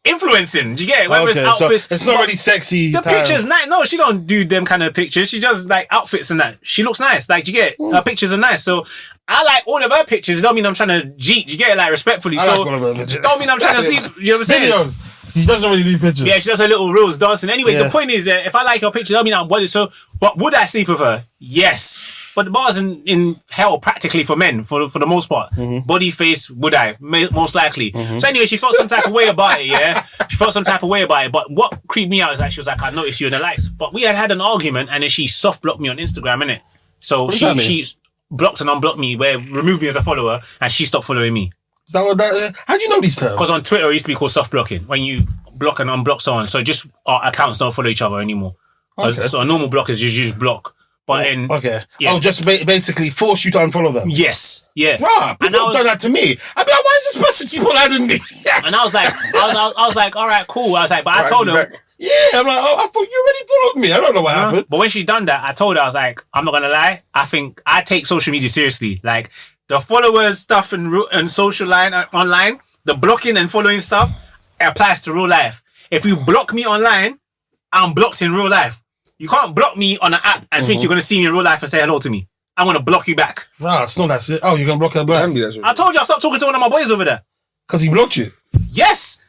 influencing. Do you get it? Whether it's Okay, outfits, so it's not really sexy. the pictures, nice. No, she don't do them kind of pictures. She does like outfits and that. She looks nice. Like, do you get it? Her pictures are nice. So I like all of her pictures. It don't mean I'm trying to cheat. Do you get it? Like, respectfully. I So like all of her pictures. don't mean I'm trying to sleep. You know what I'm saying? Videos. He doesn't really do pictures. Yeah, she does her little reels dancing. Anyway, Yeah. the point is that if I like her pictures, I mean I want it. So, but would I sleep with her? Yes. But the bar's in hell practically for men for the most part. Body, face, would I? Most likely. So anyway, she felt some type of way about it. Yeah, she felt some type of way about it. But what creeped me out is that she was like, "I noticed you in the likes." But we had an argument, and then she soft blocked me on Instagram, innit? So does that mean? she blocked and unblocked me, where removed me as a follower, and she stopped following me. Is that what that? How do you know these terms? Because on Twitter, it used to be called soft blocking, when you block and unblock someone. So just our accounts don't follow each other anymore. Okay. So a normal block is you just block. But then, Okay. Yeah. Oh, just basically force you to unfollow them. yes, yeah. Bruh, And people I have done that to me. I'd be like, why is this person keep on adding me? And I was like, I was like, all right, cool. I was like, but I told her. Yeah, I'm like, oh, I thought you already followed me. I don't know what happened. But when she done that, I told her, I was like, I'm not gonna lie. I think I take social media seriously. Like the followers stuff and social line online, the blocking and following stuff applies to real life. If you block me online, I'm blocked in real life. You can't block me on an app and think you're gonna see me in real life and say hello to me. I'm gonna block you back. Bruh, it's not that it. Oh, you're gonna block her black I told you I stopped talking to one of my boys over there. because he blocked you. Yes.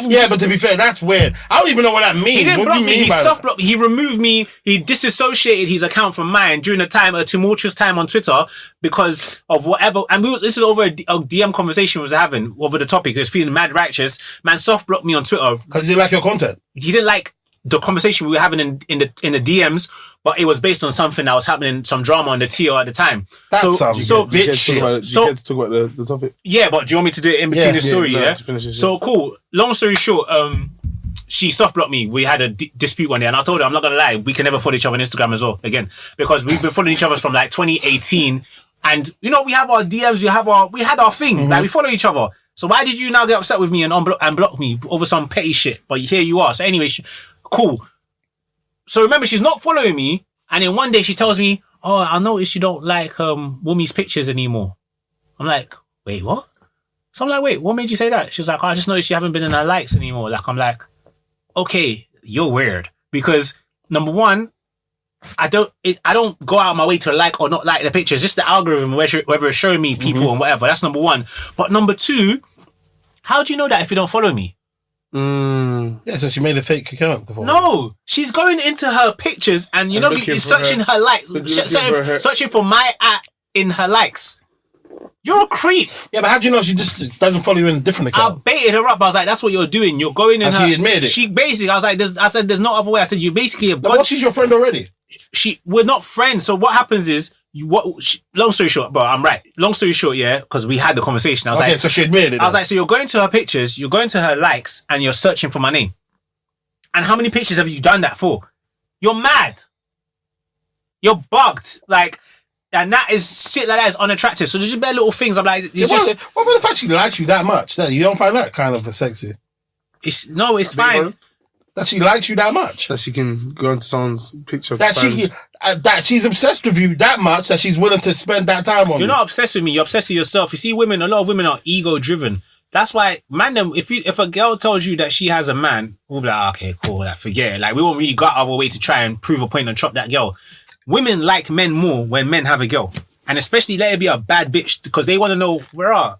Yeah, but to be fair, that's weird. I don't even know what that means. He didn't what block do you me. mean He by soft that? blocked me. He removed me. He disassociated his account from mine during a tumultuous time on Twitter because of whatever. And this is over a DM conversation we was having over the topic. He was feeling mad righteous. Man, soft blocked me on Twitter. Because he like your content. He didn't like the conversation we were having in the DMs, but it was based on something that was happening, some drama on the TO at the time. That so, sounds so, good. Bitch shit. You get to talk about the topic. yeah, but do you want me to do it in between Yeah, the story? no, Yeah. to finish this, So cool. Long story short, she soft blocked me. We had a dispute one day, and I told her, I'm not gonna lie, we can never follow each other on Instagram as well again because we've been following each other from like 2018, and you know we have our DMs, we had our thing, like we follow each other. So why did you now get upset with me and block me over some petty shit? But here you are. So anyway, cool. So remember, she's not following me. And then one day she tells me, oh, I noticed you don't like Wumi's pictures anymore. I'm like, wait, what? So I'm like, wait, what made you say that? She was like, oh, I just noticed you haven't been in her likes anymore. Like, I'm like, okay, you're weird. Because number one, I don't go out of my way to like or not like the pictures. Just the algorithm, whether it's showing me people and whatever. That's number one. But number two, how do you know that if you don't follow me? Yeah, so she made a fake account. No, she's going into her pictures and you're searching her likes, searching for my in her likes. You're a creep. Yeah, but how do you know she just doesn't follow you in a different account? I baited her up. I was like, that's what you're doing. You're going in and her... she admitted it. She basically, I was like, there's no other way. I said, you basically have gone... What, she's your friend already? We're not friends. So what happens is, long story short, bro, I'm right. Long story short, yeah, because we had the conversation. I was like... so she admitted it. I was like, so you're going to her pictures, you're going to her likes, and you're searching for my name. And how many pictures have you done that for? You're mad. You're bugged. Like... And that is shit like that is unattractive. So there's just bare little things. I'm like, what about the fact she likes you that much? That you don't find that kind of sexy? It's fine. That she likes you that much. That she can go into someone's picture. That she's obsessed with you that much that she's willing to spend that time on you. You're not obsessed with me. You're obsessed with yourself. You see, a lot of women are ego driven. That's why, man, if a girl tells you that she has a man, we'll be like, okay, cool, like, forget it. Like, we won't really go out of our way to try and prove a point and chop that girl. Women like men more when men have a girl. And especially let it be a bad bitch because they want to know where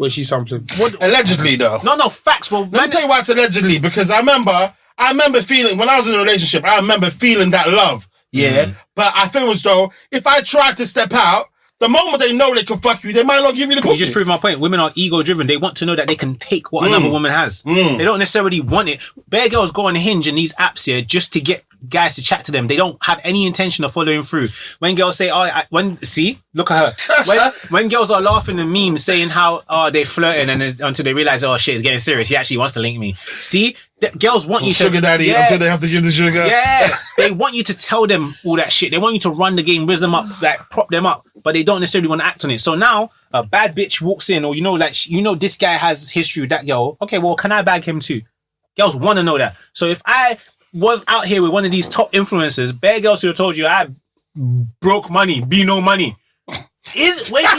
she's sampling. Allegedly, though. No, facts. Well, let me tell you why it's allegedly. Because I remember feeling, when I was in a relationship, I remember feeling that love. Yeah. But I feel as though if I tried to step out, the moment they know they can fuck you, they might not give you the pussy. You just proved my point. Women are ego driven. They want to know that they can take what another woman has. They don't necessarily want it. Bare girls go on Hinge and these apps here just to get guys to chat to them. They don't have any intention of following through. When girls say, look at her. when girls are laughing and memes saying how they're flirting and until they realize, oh shit, it's getting serious. He actually wants to link me. See, girls want you to sugar daddy until they have to give the sugar. Yeah, they want you to tell them all that shit. They want you to run the game, raise them up, like prop them up, but they don't necessarily want to act on it. So now a bad bitch walks in, or this guy has history with that girl. Okay, well, can I bag him too? Girls want to know that. So if I was out here with one of these top influencers, bare girls who have told you I broke money, be no money. He linked?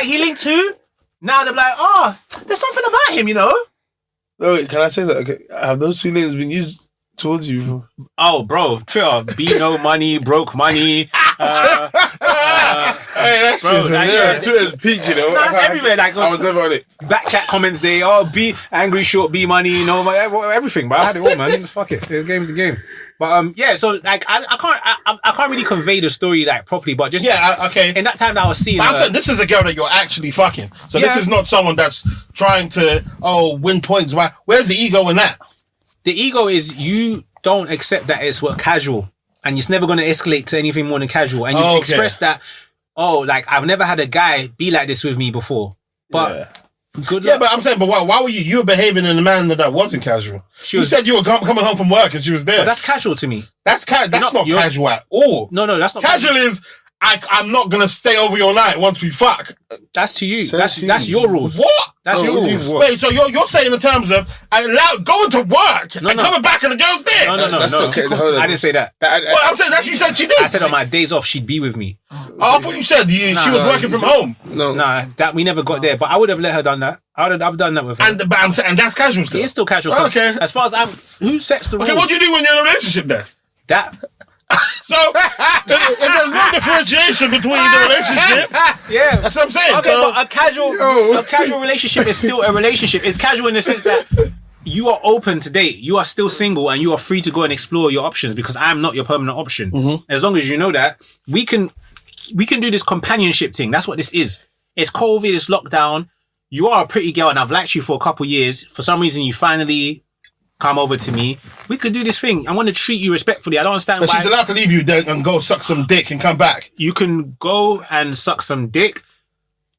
He linked too? Now they're like, oh, there's something about him, you know? Oh, wait, can I say that? Okay, have those two names been used towards you before? Oh, bro, Twitter, be no money, broke money. Hey, that's just Twitter's peak, you know. No, that's everywhere. Like, I was never on it. Back chat comments, be angry, short, be money, you know, everything. But I had it all, man. Just fuck it. The game's the game. But so like I can't really convey the story like properly, but just okay. In that time that I was seeing, I'm saying this is a girl that you're actually fucking. So this is not someone that's trying to win points. Where's the ego in that? The ego is you don't accept that it's casual, and it's never going to escalate to anything more than casual, and you express that. Oh, like I've never had a guy be like this with me before, but. Good luck. Yeah, but I'm saying, but why were you were behaving in a manner that wasn't casual? You said you were coming home from work and she was there. But that's casual to me. That's not casual at all. No, that's not casual. Is I'm not gonna stay over your night once we fuck. That's to you. That's your rules. What? That's your rules. Wait, so you're saying in terms of going to work and coming back and the girl's there? No. I didn't say that. Well, I'm saying that's what you said she did. I said on my days off she'd be with me. I thought you said she was working from home. Nah, that we never got there. But I would have let her done that. I've done that with her. And that's casual still. It is still casual. Okay. As far as who sets the rules? Okay, what do you do when you're in a relationship then? That. So if there's no differentiation between the relationship, that's what I'm saying. Okay, but a casual relationship is still a relationship. It's casual in the sense that you are open to date. You are still single and you are free to go and explore your options because I am not your permanent option. Mm-hmm. As long as you know that, we can do this companionship thing. That's what this is. It's COVID, it's lockdown. You are a pretty girl and I've liked you for a couple years. For some reason, you finally come over to me. We could do this thing. I want to treat you respectfully. I don't understand why. But she's allowed to leave you then and go suck some dick and come back. You can go and suck some dick.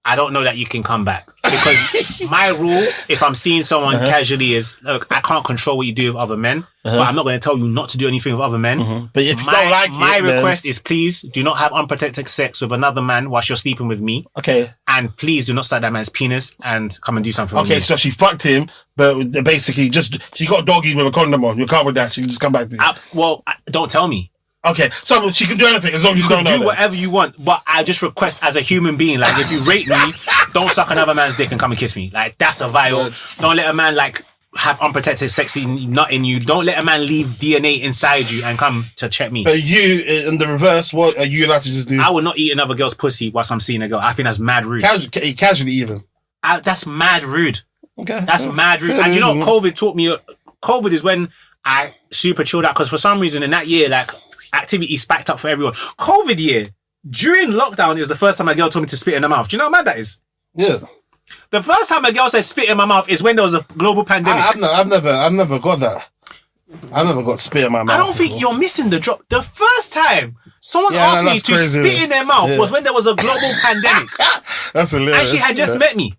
I don't know that you can come back. Because my rule, if I'm seeing someone casually, is, look, I can't control what you do with other men, but I'm not going to tell you not to do anything with other men. But if you don't like it, my request is, please do not have unprotected sex with another man whilst you're sleeping with me. Okay. And please do not suck that man's penis and come and do something with me. Okay, so she fucked him, but basically she got doggies with a condom on. You can't with that. She can just come back to you. Don't tell me. Okay, so she can do anything as long as you don't know. Do whatever you want, but I just request as a human being, like, if you rate me, don't suck another man's dick and come and kiss me. Like, that's a vital. Don't let a man like have unprotected sexy nut in you. Don't let a man leave DNA inside you and come to check me. But you, in the reverse, what are you allowed to just do? I will not eat another girl's pussy whilst I'm seeing a girl. I think that's mad rude. Casually even. That's mad rude. Okay. That's mad rude. And you know what COVID taught me? COVID is when I super chilled out, because for some reason in that year, like, activity spiked up for everyone. COVID year, during lockdown, is the first time a girl told me to spit in her mouth. Do you know how mad that is? Yeah. The first time a girl said spit in my mouth is when there was a global pandemic. I've never got that. I've never got spit in my mouth. I don't think you're missing the drop. The first time someone asked me to spit in their mouth was when there was a global pandemic. That's hilarious. And she had just met me.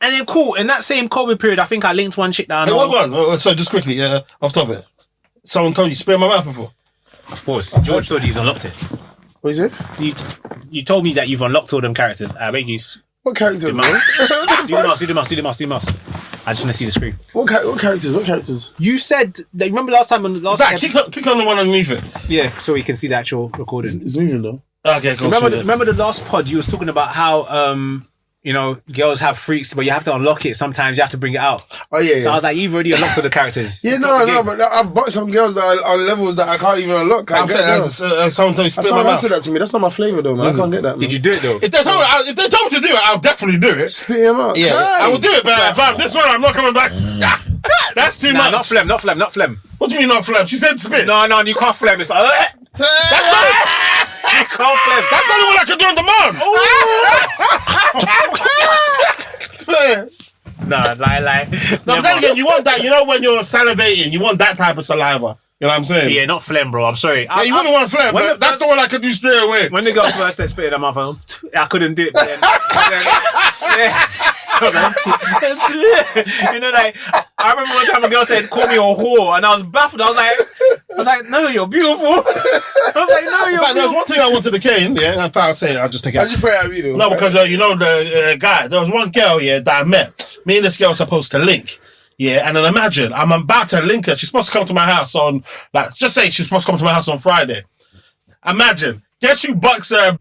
And then cool, in that same COVID period, I think I linked one chick that I know. One. So just quickly, off topic. Someone told you spit in my mouth before? Of course. George told you he's unlocked it. What is it? You told me that you've unlocked all them characters. I beg you. What characters, man? Do the mask. I just want to see the screen. What characters? You said that, remember last time on the last click on the one underneath it. Yeah, so we can see the actual recording. It's moving though. Okay, cool. Remember the last pod you was talking about how girls have freaks, but you have to unlock it. Sometimes you have to bring it out. Oh yeah. So I was like, you've already unlocked all the characters. Yeah, but I've bought some girls that are on levels that I can't even unlock. I'm saying, someone told you spit in my mouth. Said that to me. That's not my flavour though, man. I can't get that. Man. Did you do it though? If they told me to do it, I'll definitely do it. Spit him out. Yeah, I will do it, but this one I'm not coming back. That's too much. Not phlegm. What do you mean not phlegm? She said spit. No, you can't phlegm. It's like, that's not. You can't phlegm. That's the only one I can do on demand. Nah, lie. No, but then again, you want that. You know when you're salivating, you want that type of saliva. You know what I'm saying? Yeah, not phlegm, bro. I'm sorry. Yeah, you wouldn't want phlegm. But that's the one I could do straight away. When the girl first said spit in her mouth, I couldn't do it. But then, you know, like, I remember one time a girl said, "Call me a whore," and I was baffled. I was like, "No, you're beautiful." I was like, "No, you're beautiful." There was one thing I wanted to cane. Yeah, I'll say it. I'll just take it. How'd you put it at me though? No, because the guy. There was one girl that I met. Me and this girl were supposed to link. Yeah, and then imagine, I'm about to link her. She's supposed to come to my house on, just say she's supposed to come to my house on Friday. Imagine, guess who bucks her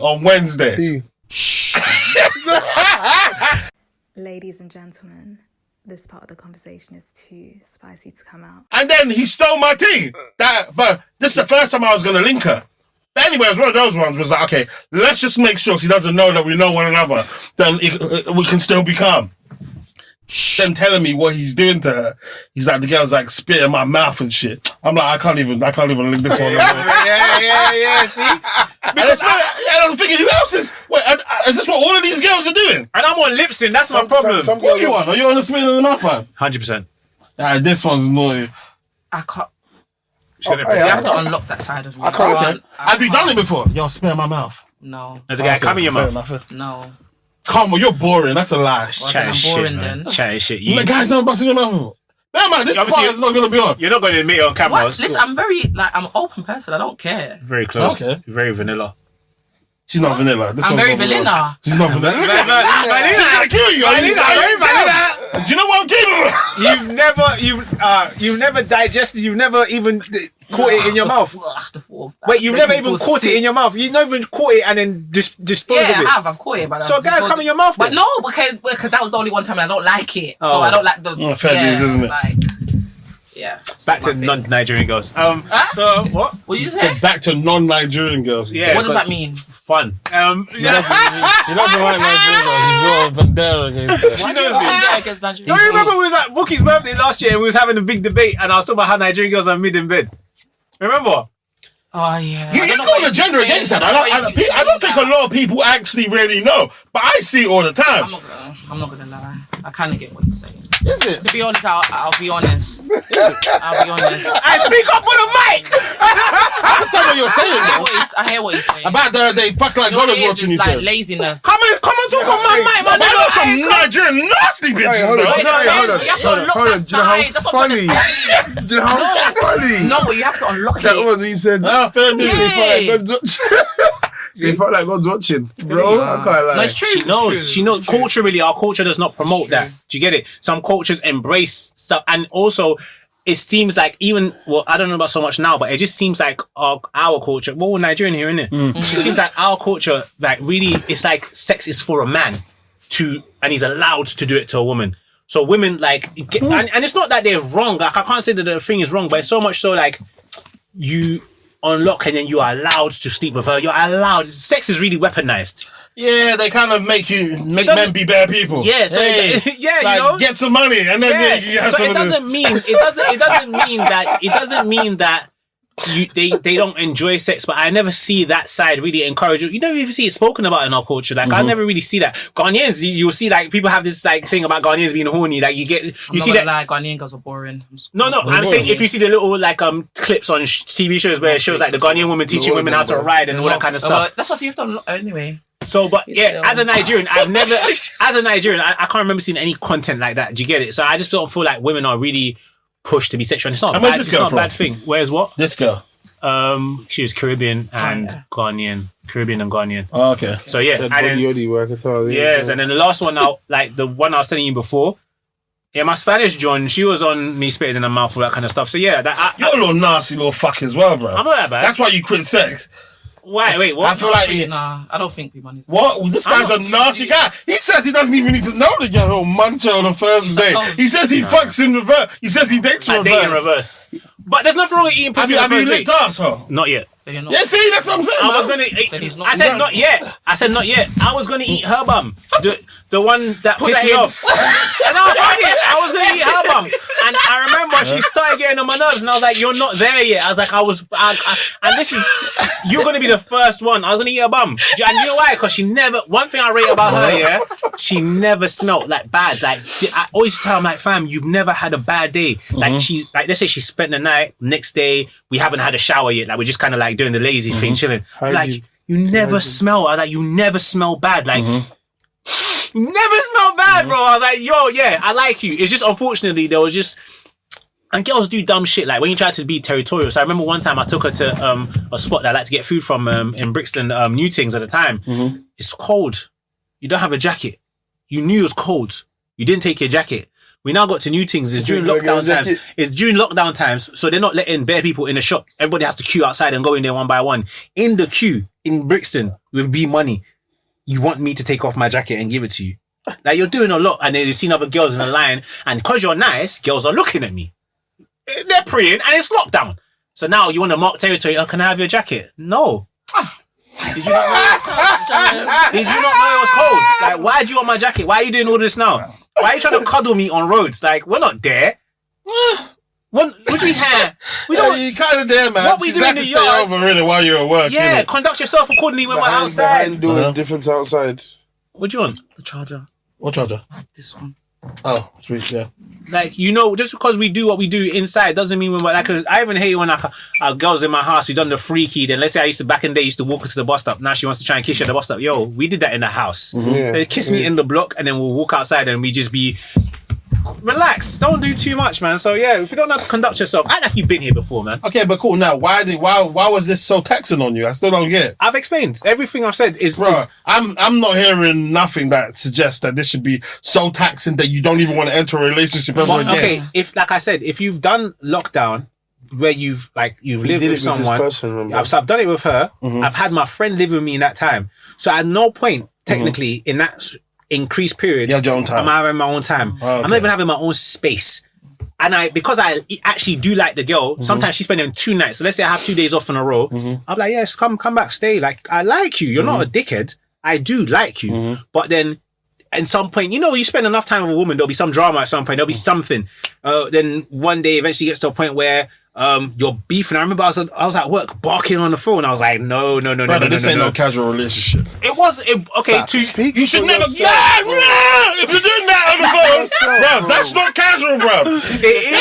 on Wednesday? Ladies and gentlemen, this part of the conversation is too spicy to come out. And then he stole my tea. But this is the first time I was going to link her. But anyway, it was one of those ones. Was like, okay, let's just make sure she doesn't know that we know one another. Then we can still be calm. Then telling me what he's doing to her. He's like, the girl's like spit in my mouth and shit. I'm like, I can't even link this one. Yeah. See, and I'm thinking, who else is? Wait, is this what all of these girls are doing? And I'm on lip sync. That's my problem. What are you on? Are you on the spit in the mouth, man? 100%. This one's annoying. I can't. You have to unlock that side of me. I can't. Have you done it before? Yo, spit in my mouth. No. There's a guy come in your mouth. No. Come on, you're boring. That's a lie. Chatting shit, man. Chatting shit. The guy's not busting your mouth. No, man, this part is not going to be on. You're not going to admit it on camera. Listen, I'm I'm an open person. I don't care. Very close. Okay. Very vanilla. She's not vanilla. I'm very vanilla. She's not vanilla. She's going to kill you. Very vanilla. Do you know what I'm capable of? You've never digested. You've never even caught it in your mouth. Wait, you've never even caught it in your mouth. You've never even caught it and then disposed of it. Yeah, I have. I've caught it. But so a guy come in your mouth. But no, because that was the only one time and I don't like it. So I don't like the. Fair news, isn't it? Yeah. Back to non-Nigerian girls. So what? What you say? Back to non-Nigerian girls. Yeah. What does that mean? Fun. He doesn't like Nigerian girls. He's got a bandera against her. She knows this. Don't you remember we was at Bookie's birthday last year and we was having a big debate and I was talking about how Nigerian girls are mid in bed. Remember? Oh yeah. You got the gender against that. I don't think a lot of people actually really know, but I see it all the time. I'm not gonna lie. I kind of get what you're saying. Is it? To be honest, I'll be honest. I'll be honest. I speak up on the mic. I understand what you're saying, though. I hear what you're saying. About they fuck like You know God what is it is? watching It's you. like Said. laziness. Come on, talk on my mic, man. I know some Nigerian nasty bitches, hold on. though. Wait, no, Hey, hold on, you have to hold on, unlock hold that on. Do you know how side. That's what I'm funny? gonna say. Do you know how funny? No, but you have to unlock That it. was when you said, Ah, fair enough. they felt like Yeah. God's watching. They felt like God's watching. Bro, I can't lie. No, it's true. She knows. It's She true. knows. Culturally, our culture does not promote that. Do you get it? Some cultures embrace stuff, and also it seems like I don't know about so much now, but it just seems like our culture. Well, we're Nigerian here, isn't it? It seems like our culture, like really, it's like sex is for a man and he's allowed to do it to a woman. So women and it's not that they're wrong. Like I can't say that the thing is wrong, but it's so much so like you unlock and then you are allowed to sleep with her. You're allowed. Sex is really weaponized. Yeah, they kind of make men be bad people. Yeah, so hey, yeah, like, you know, get some money and then you have so some it doesn't mean that they don't enjoy sex, but I never see that side really encouraged. You never even see it spoken about in our culture. Like I never really see that. Ghanaians, you'll see like people have this like thing about Ghanaians being horny. Like you see that. Like Ghanaian girls are boring. No, I'm saying if you see the little like clips on TV shows where it shows like the Ghanaian woman teaching women how to ride and all that kind of stuff. That's what you have to unlock anyway. So, but yeah, as a Nigerian, I can't remember seeing any content like that. Do you get it? So I just don't feel like women are really pushed to be sexual. And it's not And bad. where's this It's girl not a from? bad thing. Where's what? This girl. She was Caribbean and Ghanaian. Caribbean and Ghanaian. Oh, okay. So yeah, Said and then, body work at all. yes, and then the last one now, like the one I was telling you before. Yeah, my Spanish John, she was on me spitting in her mouth, all that kind of stuff. So yeah, You're a little nasty little fuck as well, bro. I'm not that bad. That's why you quit sex. Wait, what? I feel like Nah, I don't think B-Money's. what? This guy's a nasty guy. He says he doesn't even need to know the girl muncher on the first day. He says he fucks in reverse. He says he dates in I date in reverse. reverse. But there's nothing wrong with eating pussy on Have the you first licked date. asshole? Not yet. Then you're not. Yeah, see, that's what I'm saying. I was man. gonna. Then he's not- I said not yet. I said not yet. I was gonna eat her bum. The one that pissed that me in. off. And I was gonna eat her bum. And I remember she started getting on my nerves, and I was like, "You're not there yet." I was like, and this is you're gonna be the first one. I was gonna eat her bum. And you know why? Because she never. One thing I rate about her, yeah, she never smelled like bad. Like I always tell her, I'm like, fam, you've never had a bad day. Like she's like, let's say she spent the night. Next day, we haven't had a shower yet. Like we're just kind of like doing the lazy thing, chilling. Like you never smell. I was like, you never smell bad. Like. You never smell bad, bro. I was like, yo, yeah, I like you. It's just unfortunately there was just, and girls do dumb shit like when you try to be territorial. So I remember one time I took her to a spot that I like to get food from in Brixton, Newtings at the time. It's cold. You don't have a jacket. You knew it was cold. You didn't take your jacket. We now got to Newtings. It's during lockdown times. It's during lockdown times, so they're not letting bare people in the shop. Everybody has to queue outside and go in there one by one. In the queue in Brixton with B Moni. You want me to take off my jacket and give it to you. Like, you're doing a lot, and then you've seen other girls in the line, and because you're nice, girls are looking at me. They're praying, and it's lockdown. So now you want to mark territory, can I have your jacket? No. Did you not know? Did you not know it was cold? Like, why do you want my jacket? Why are you doing all this now? Why are you trying to cuddle me on roads? Like, we're not there. What do we have? We don't. You kind of there, man. What we She's do had in to the stay yard- over really while you're at work. Yeah, innit? conduct yourself accordingly when we're outside. Behind doors, different outside. What do you want? The charger. What charger? This one. Oh, sweet, yeah. Like, you know, just because we do what we do inside doesn't mean we're like, cause I even hate when like girls in my house, we done the freaky, then let's say I used to, back in the day, used to walk her to the bus stop. Now she wants to try and kiss you at the bus stop. Yo, we did that in the house. They kiss me in the block and then we'll walk outside and we just be, relax. Don't do too much, man. So yeah, if you don't know how to conduct yourself, act like you've been here before, man. Okay, but cool. Now, why was this so taxing on you? I still don't get it. I've explained. Everything I've said is... Bro, I'm not hearing nothing that suggests that this should be so taxing that you don't even want to enter a relationship ever again. Okay, if, like I said, if you've done lockdown where you've lived with someone, I've done it with her. I've had my friend live with me in that time. So at no point, technically, in that increased period, you had your own time. I'm having my own time. Oh, okay. I'm not even having my own space. And because I actually do like the girl, sometimes she's spending 2 nights. So let's say I have 2 days off in a row. I'm like, yes, come back, stay. Like, I like you. You're not a dickhead. I do like you. But then at some point, you know, you spend enough time with a woman, there'll be some drama at some point. There'll be something. Then one day eventually gets to a point where you're beefing. I remember I was at work barking on the phone. I was like, no. Brother, this ain't no casual relationship. Okay. You should never. If you're doing that on the phone, bro, that's not casual, bro. It is.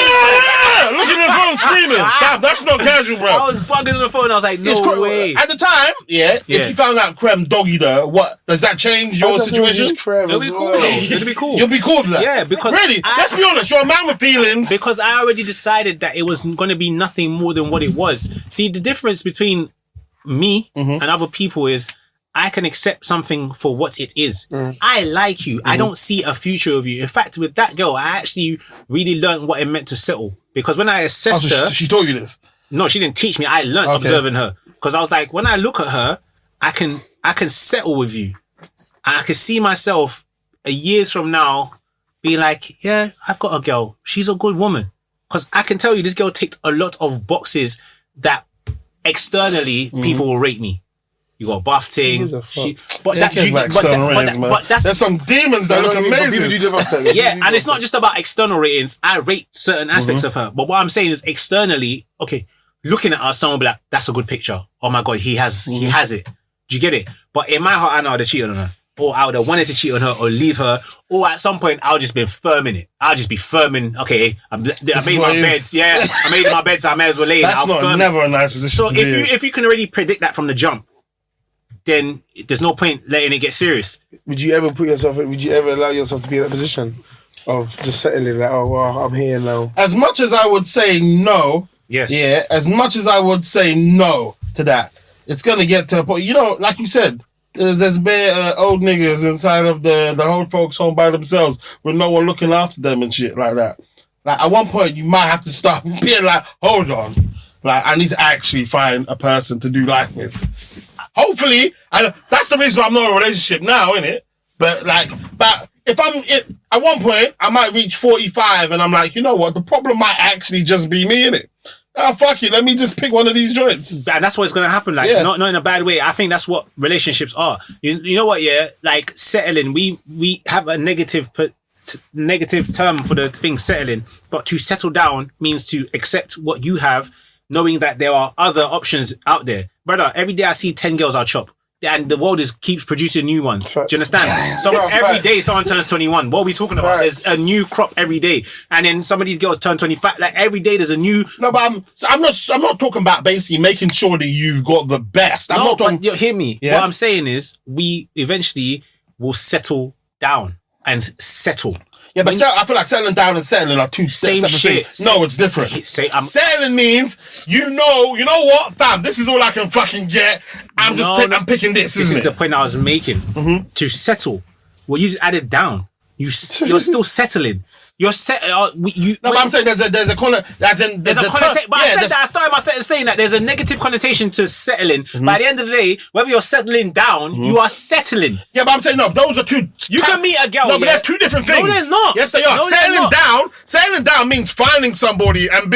Look at the phone screaming. Fam, that's not casual, bro. I was bugging on the phone. I was like, no way. At the time, if you found out Creme doggy her, what does that change your situation? It'll be cool. It'll be cool. You'll be cool with that. Yeah, because really, let's be honest, you're a man with feelings. Because I already decided that it was going to be nothing more than what it was. See, the difference between me and other people is I can accept something for what it is. I like you. I don't see a future of you. In fact, with that girl, I actually really learned what it meant to settle. Because when I assessed her... She told you this? No, she didn't teach me. I learned observing her. Because I was like, when I look at her, I can settle with you. And I can see myself years from now being like, yeah, I've got a girl. She's a good woman. Because I can tell you, this girl ticked a lot of boxes that externally people will rate me. You got buff thing. But there's some demons that look amazing. Yeah, and it's not just about external ratings. I rate certain aspects of her. But what I'm saying is externally, okay, looking at her, someone will be like, that's a good picture. Oh my God, he has it. Do you get it? But in my heart, I know I'd have cheated on her. Or I would have wanted to cheat on her or leave her. Or at some point, I'll just be firming it. I'll just be firming, okay, I made my beds. Yeah, I made my beds, so I may as well lay in. That's never a nice position so to be in. if you can already predict that from the jump, then there's no point letting it get serious. Would you ever allow yourself to be in that position of just settling like, oh, well, I'm here now? As much as I would say no, as much as I would say no to that, it's going to get to a point, like you said, there's bare old niggas inside of the old folks home by themselves with no one looking after them and shit like that. Like, at one point, you might have to start being like, hold on. Like, I need to actually find a person to do life with. Hopefully, that's the reason why I'm not in a relationship now, innit? But at one point, I might reach 45 and I'm like, you know what? The problem might actually just be me, innit? Fuck it. Let me just pick one of these joints. And that's what's going to happen. Like, not in a bad way. I think that's what relationships are. You know what? Yeah. Like settling, we have a negative term for the thing settling, but to settle down means to accept what you have, knowing that there are other options out there. Brother, every day I see 10 girls I'll chop. And the world keeps producing new ones. Do you understand? So every day someone turns 21. What are we talking about? There's a new crop every day. And then some of these girls turn 25. Like every day there's a new... No, but I'm not talking about basically making sure that you've got the best. Hear me. Yeah? What I'm saying is we eventually will settle down and settle. Yeah, but I feel like settling down and settling are two separate things. No, it's different. Settling means, you know what, fam, this is all I can fucking get. I'm picking this, isn't it? This is the point I was making. To settle. Well, you just added down. You're still settling. You're set. But I'm saying there's a connotation. But I started my sentence saying that there's a negative connotation to settling. By the end of the day, whether you're settling down, you are settling. Yeah, but I'm saying no. Those are two. You can meet a girl. No, but they're two different things. No, there's not. Yes, they are. No, settling down means finding somebody and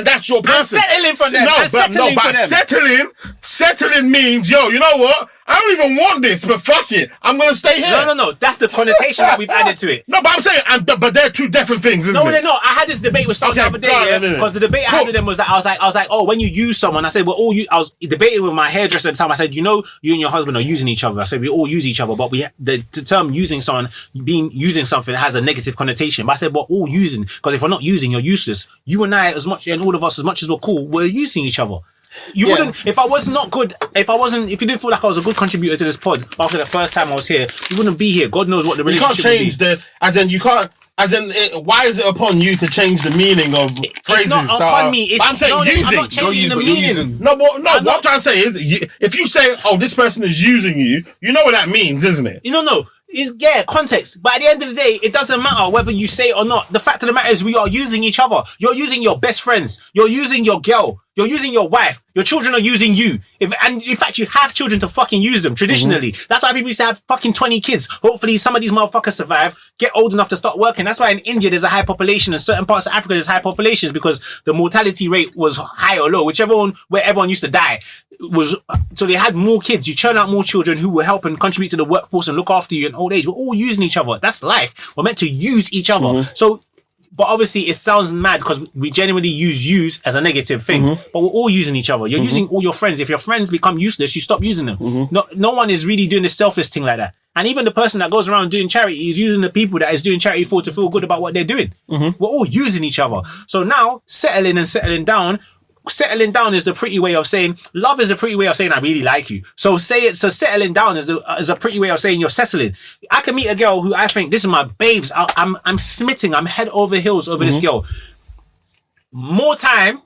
that's your person. And settling for them. Settling means, yo, you know what? I don't even want this, but fuck it. I'm going to stay here. No. That's the connotation that we've added to it. No, but I'm saying, but they're two different things, isn't it? No, they're not. I had this debate with someone the other day, because the debate I had with them was that I was like, oh, when you use someone, I said, I was debating with my hairdresser at the time. I said, you and your husband are using each other. I said, we all use each other, but the term using someone, using something has a negative connotation. But I said, we're all using, because if we're not using, you're useless. You and I, as much, and all of us, as much as we're cool, we're using each other. You wouldn't, if I was not good, if you didn't feel like I was a good contributor to this pod after the first time I was here, you wouldn't be here. God knows what the relationship would be. You can't change why is it upon you to change the meaning of phrases? It's not upon me. I'm saying using. I'm not changing the meaning. What I'm trying to say is, if you say, oh, this person is using you, you know what that means, isn't it? No. It's context. But at the end of the day, it doesn't matter whether you say it or not. The fact of the matter is we are using each other. You're using your best friends. You're using your girl. You're using your wife. Your children are using you. And in fact, you have children to fucking use them traditionally. That's why people used to have fucking 20 kids. Hopefully some of these motherfuckers survive, get old enough to start working. That's why in India there's a high population. In certain parts of Africa there's high populations because the mortality rate was high or low, where everyone used to die. So they had more kids. You churn out more children who will help and contribute to the workforce and look after you in old age. We're all using each other. That's life. We're meant to use each other. So But obviously it sounds mad because we genuinely use as a negative thing, but we're all using each other. You're using all your friends. If your friends become useless, you stop using them. No one is really doing this selfless thing like that. And even the person that goes around doing charity is using the people that is doing charity for to feel good about what they're doing. We're all using each other. So now settling down is the pretty way of saying love is the pretty way of saying I really like you. So settling down is a pretty way of saying you're settling. I can meet a girl who I think this is my babes. I'm smitten. I'm head over heels over this girl. More time,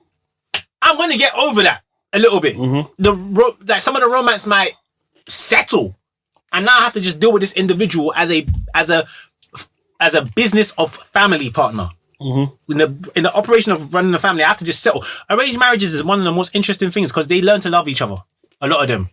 I'm gonna get over that a little bit. Like some of the romance might settle, and now I have to just deal with this individual as a business of family partner. In the operation of running a family, I have to just settle. Arranged marriages is one of the most interesting things because they learn to love each other. A lot of them.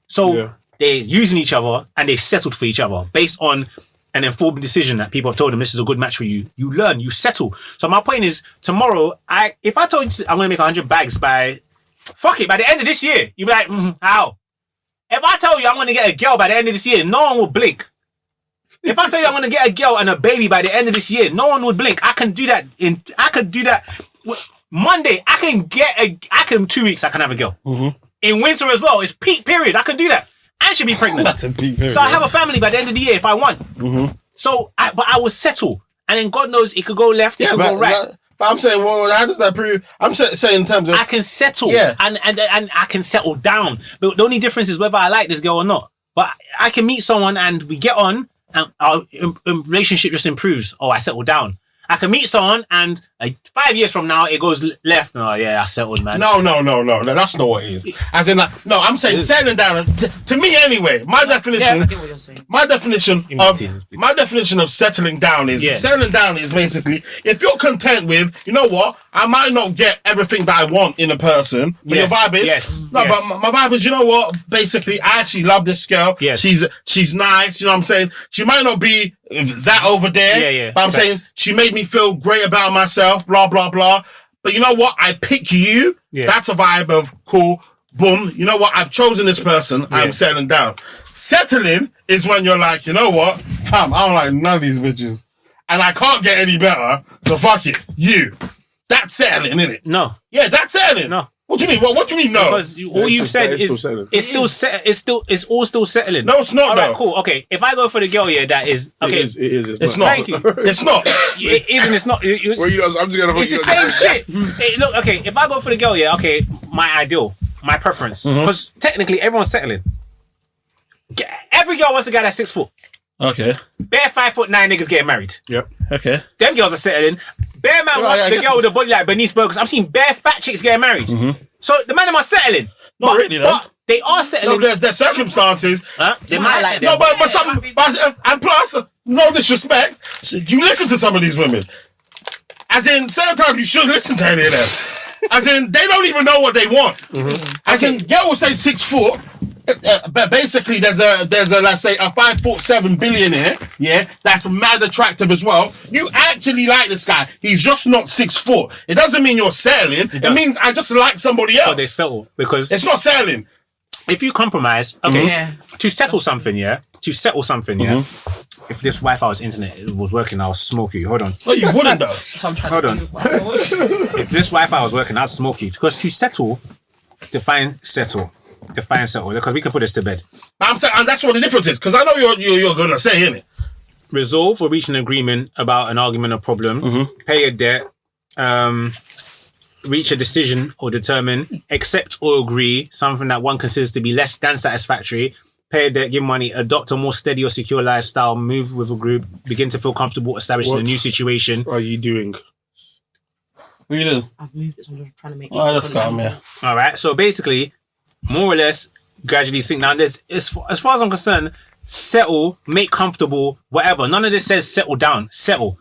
So they're using each other and they've settled for each other based on an informed decision that people have told them this is a good match for you. You learn, you settle. So my point is, tomorrow, if I told you I'm going to make 100 bags by the end of this year, you'd be like, how? If I tell you I'm going to get a girl by the end of this year, no one will blink. If I tell you I'm going to get a girl and a baby by the end of this year, no one would blink. I can do that Monday. I can 2 weeks, I can have a girl. In winter as well, it's peak period. I can do that. And she'll be pregnant. That's a peak period. So I have a family by the end of the year if I want. So, but I will settle. And then God knows it could go left, it could go right. But I'm saying, well, how does that prove? I'm saying in terms of... I can settle. And I can settle down. But the only difference is whether I like this girl or not. But I can meet someone and we get on and our relationship just improves. Oh, I settle down. I can meet someone and 5 years from now it goes left. Oh yeah, I settled, man. No, that's not what it is. As in, no, I'm saying settling down. To me, anyway, my definition. I get what you're saying. My definition of settling down is basically if you're content with, you know what, I might not get everything that I want in a person, but your vibe is but my vibe is, you know what, basically I actually love this girl. She's nice. You know what I'm saying? She might not be that over there, but I'm saying she made me feel great about myself, blah blah blah. But you know what, I pick you. That's a vibe of cool. Boom. You know what, I've chosen this person. I'm settling down. Settling is when you're like, you know what, fam, I don't like none of these bitches and I can't get any better, so fuck it. That's settling, isn't it? No. Yeah, that's settling. No. What do you mean? What do you mean? No. Because all you've said is it's all still settling. No, it's not. All right, cool. Okay, if I go for the girl, that is okay. It is. It's not. Thank you. It's not. It isn't. It's not. I'm just gonna. It's the same shit. Hey, look, okay. If I go for the girl, okay, my ideal, my preference, because technically everyone's settling. Every girl wants a guy that's 6 foot. Okay. Bare 5'9" niggas getting married. Yep. Okay. Them girls are settling. Bare man wants the girl with a body like Bernice Burgers. I'm seeing bare fat chicks getting married. So the man are settling. Not really, though. But they are settling. No, there's circumstances. They might like them. No, and plus, no disrespect, you listen to some of these women. As in, certain times you should listen to any of them. As in, they don't even know what they want. As in, girl will say 6 foot. But basically, there's a let's say a 5'7" billionaire, that's mad attractive as well. You actually like this guy. He's just not 6 foot. It doesn't mean you're settling. It means I just like somebody else. So they settle because it's not settling. If you compromise, to settle something, If this Wi-Fi's internet was working, I'll smoke you. Hold on. No, you wouldn't though. Hold on. If this Wi-Fi was working, I'd smoke you. Because to settle, define settle, because we can put this to bed. I'm saying, and that's what the difference is. Because I know you're gonna say, innit? Resolve or reach an agreement about an argument or problem. Pay a debt. Reach a decision or determine. Accept or agree something that one considers to be less than satisfactory. Pay a debt, give money, adopt a more steady or secure lifestyle, move with a group, begin to feel comfortable establishing a new situation. What are you doing? What are you doing? I've moved it, so I'm just trying to make it. Oh, that's calm, yeah. All right. So basically, more or less, gradually sink down. There's, as far as I'm concerned, settle, make comfortable, whatever. None of this says settle down. Settle.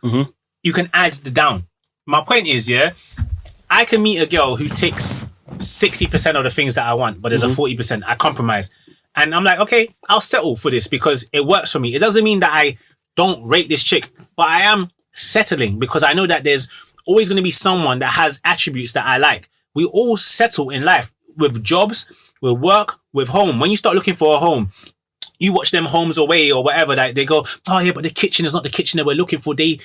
You can add the down. My point is, I can meet a girl who takes 60% of the things that I want, but there's a 40%. I compromise. And I'm like, okay, I'll settle for this because it works for me. It doesn't mean that I don't rate this chick, but I am settling because I know that there's always going to be someone that has attributes that I like. We all settle in life with jobs, with work, with home. When you start looking for a home, you watch them Homes Away or whatever, like they go, oh yeah, but the kitchen is not the kitchen that we're looking for. They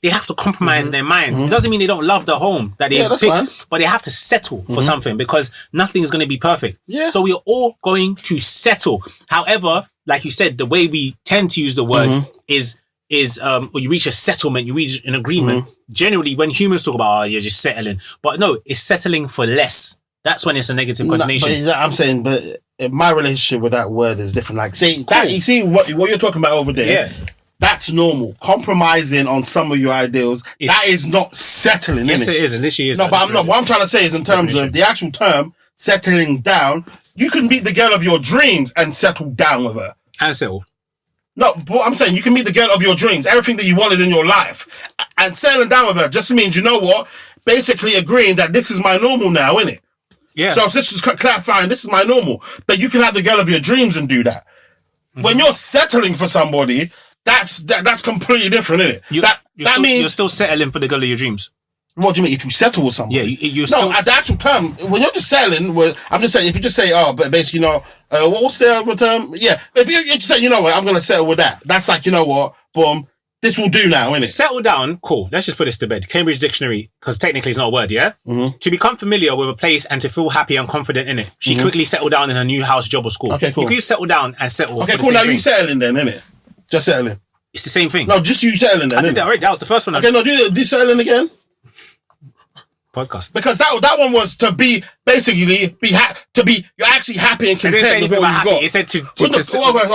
have to compromise in their minds. It doesn't mean they don't love the home that they picked, but they have to settle for something because nothing is going to be perfect. Yeah. So we are all going to settle. However, like you said, the way we tend to use the word is when you reach a settlement, you reach an agreement. Generally, when humans talk about, oh, you're just settling. But no, it's settling for less. That's when it's a negative connotation. But I'm saying, but my relationship with that word is different. Like, say, that, you see what you're talking about over there? Yeah. That's normal. Compromising on some of your ideals, that is not settling, yes, innit? It is. It literally is. No, but I'm not. What I'm trying to say is in terms of the actual term, settling down, you can meet the girl of your dreams and settle down with her. And settle. No, but I'm saying you can meet the girl of your dreams, everything that you wanted in your life, and settling down with her just means, you know what? Basically agreeing that this is my normal now, innit? Yeah. So this is clarifying, this is my normal. But you can have the girl of your dreams and do that. When you're settling for somebody, that's completely different, isn't it? That means you're still settling for the girl of your dreams. What do you mean? If you settle with someone? Yeah, you're at the actual term, when you're just settling, I'm just saying, if you just say, oh, but basically, you know, what's the other term? Yeah, if you just say, you know what, I'm going to settle with that. That's like, you know what, boom, this will do now, innit? Settle down, cool. Let's just put this to bed. Cambridge Dictionary, because technically it's not a word, yeah? To become familiar with a place and to feel happy and confident in it. She quickly settled down in her new house, job or school. Okay, cool. You can settle down and settle. Okay, cool. Now you settling then, innit? Just settling. It's the same thing. No, just you settling then. I did that already. That was the first one. Okay, no, do settling again. Podcast. Because that one was to be basically you're actually happy and content with what you got. It said to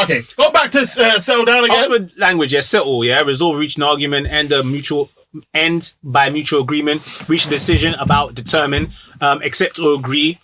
okay. Go back to settle down again. Oxford language, settle, resolve, reach an argument, end by mutual agreement, reach a decision about, determine, accept or agree,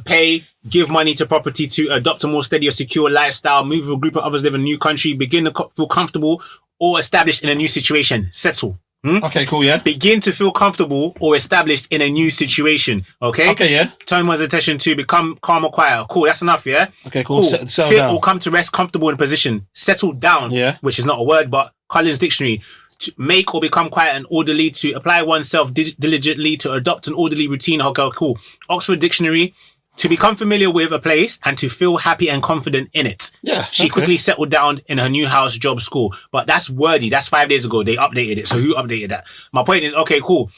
pay, give money to property, to adopt a more steady or secure lifestyle, move with a group of others, live in a new country, begin to feel comfortable or established in a new situation. Settle. Okay, cool, yeah. Begin to feel comfortable or established in a new situation, okay? Okay, yeah. Turn one's attention to become calm or quiet. Cool, that's enough, yeah? Okay, cool. Sit down. Or come to rest comfortable in a position. Settle down, which is not a word, but Collins Dictionary. To make or become quiet and orderly, to apply oneself diligently, to adopt an orderly routine. Okay, cool. Oxford Dictionary. To become familiar with a place and to feel happy and confident in it. Yeah. She quickly settled down in her new house, job, school. But that's wordy. That's 5 days ago. They updated it. So who updated that? My point is, okay, cool.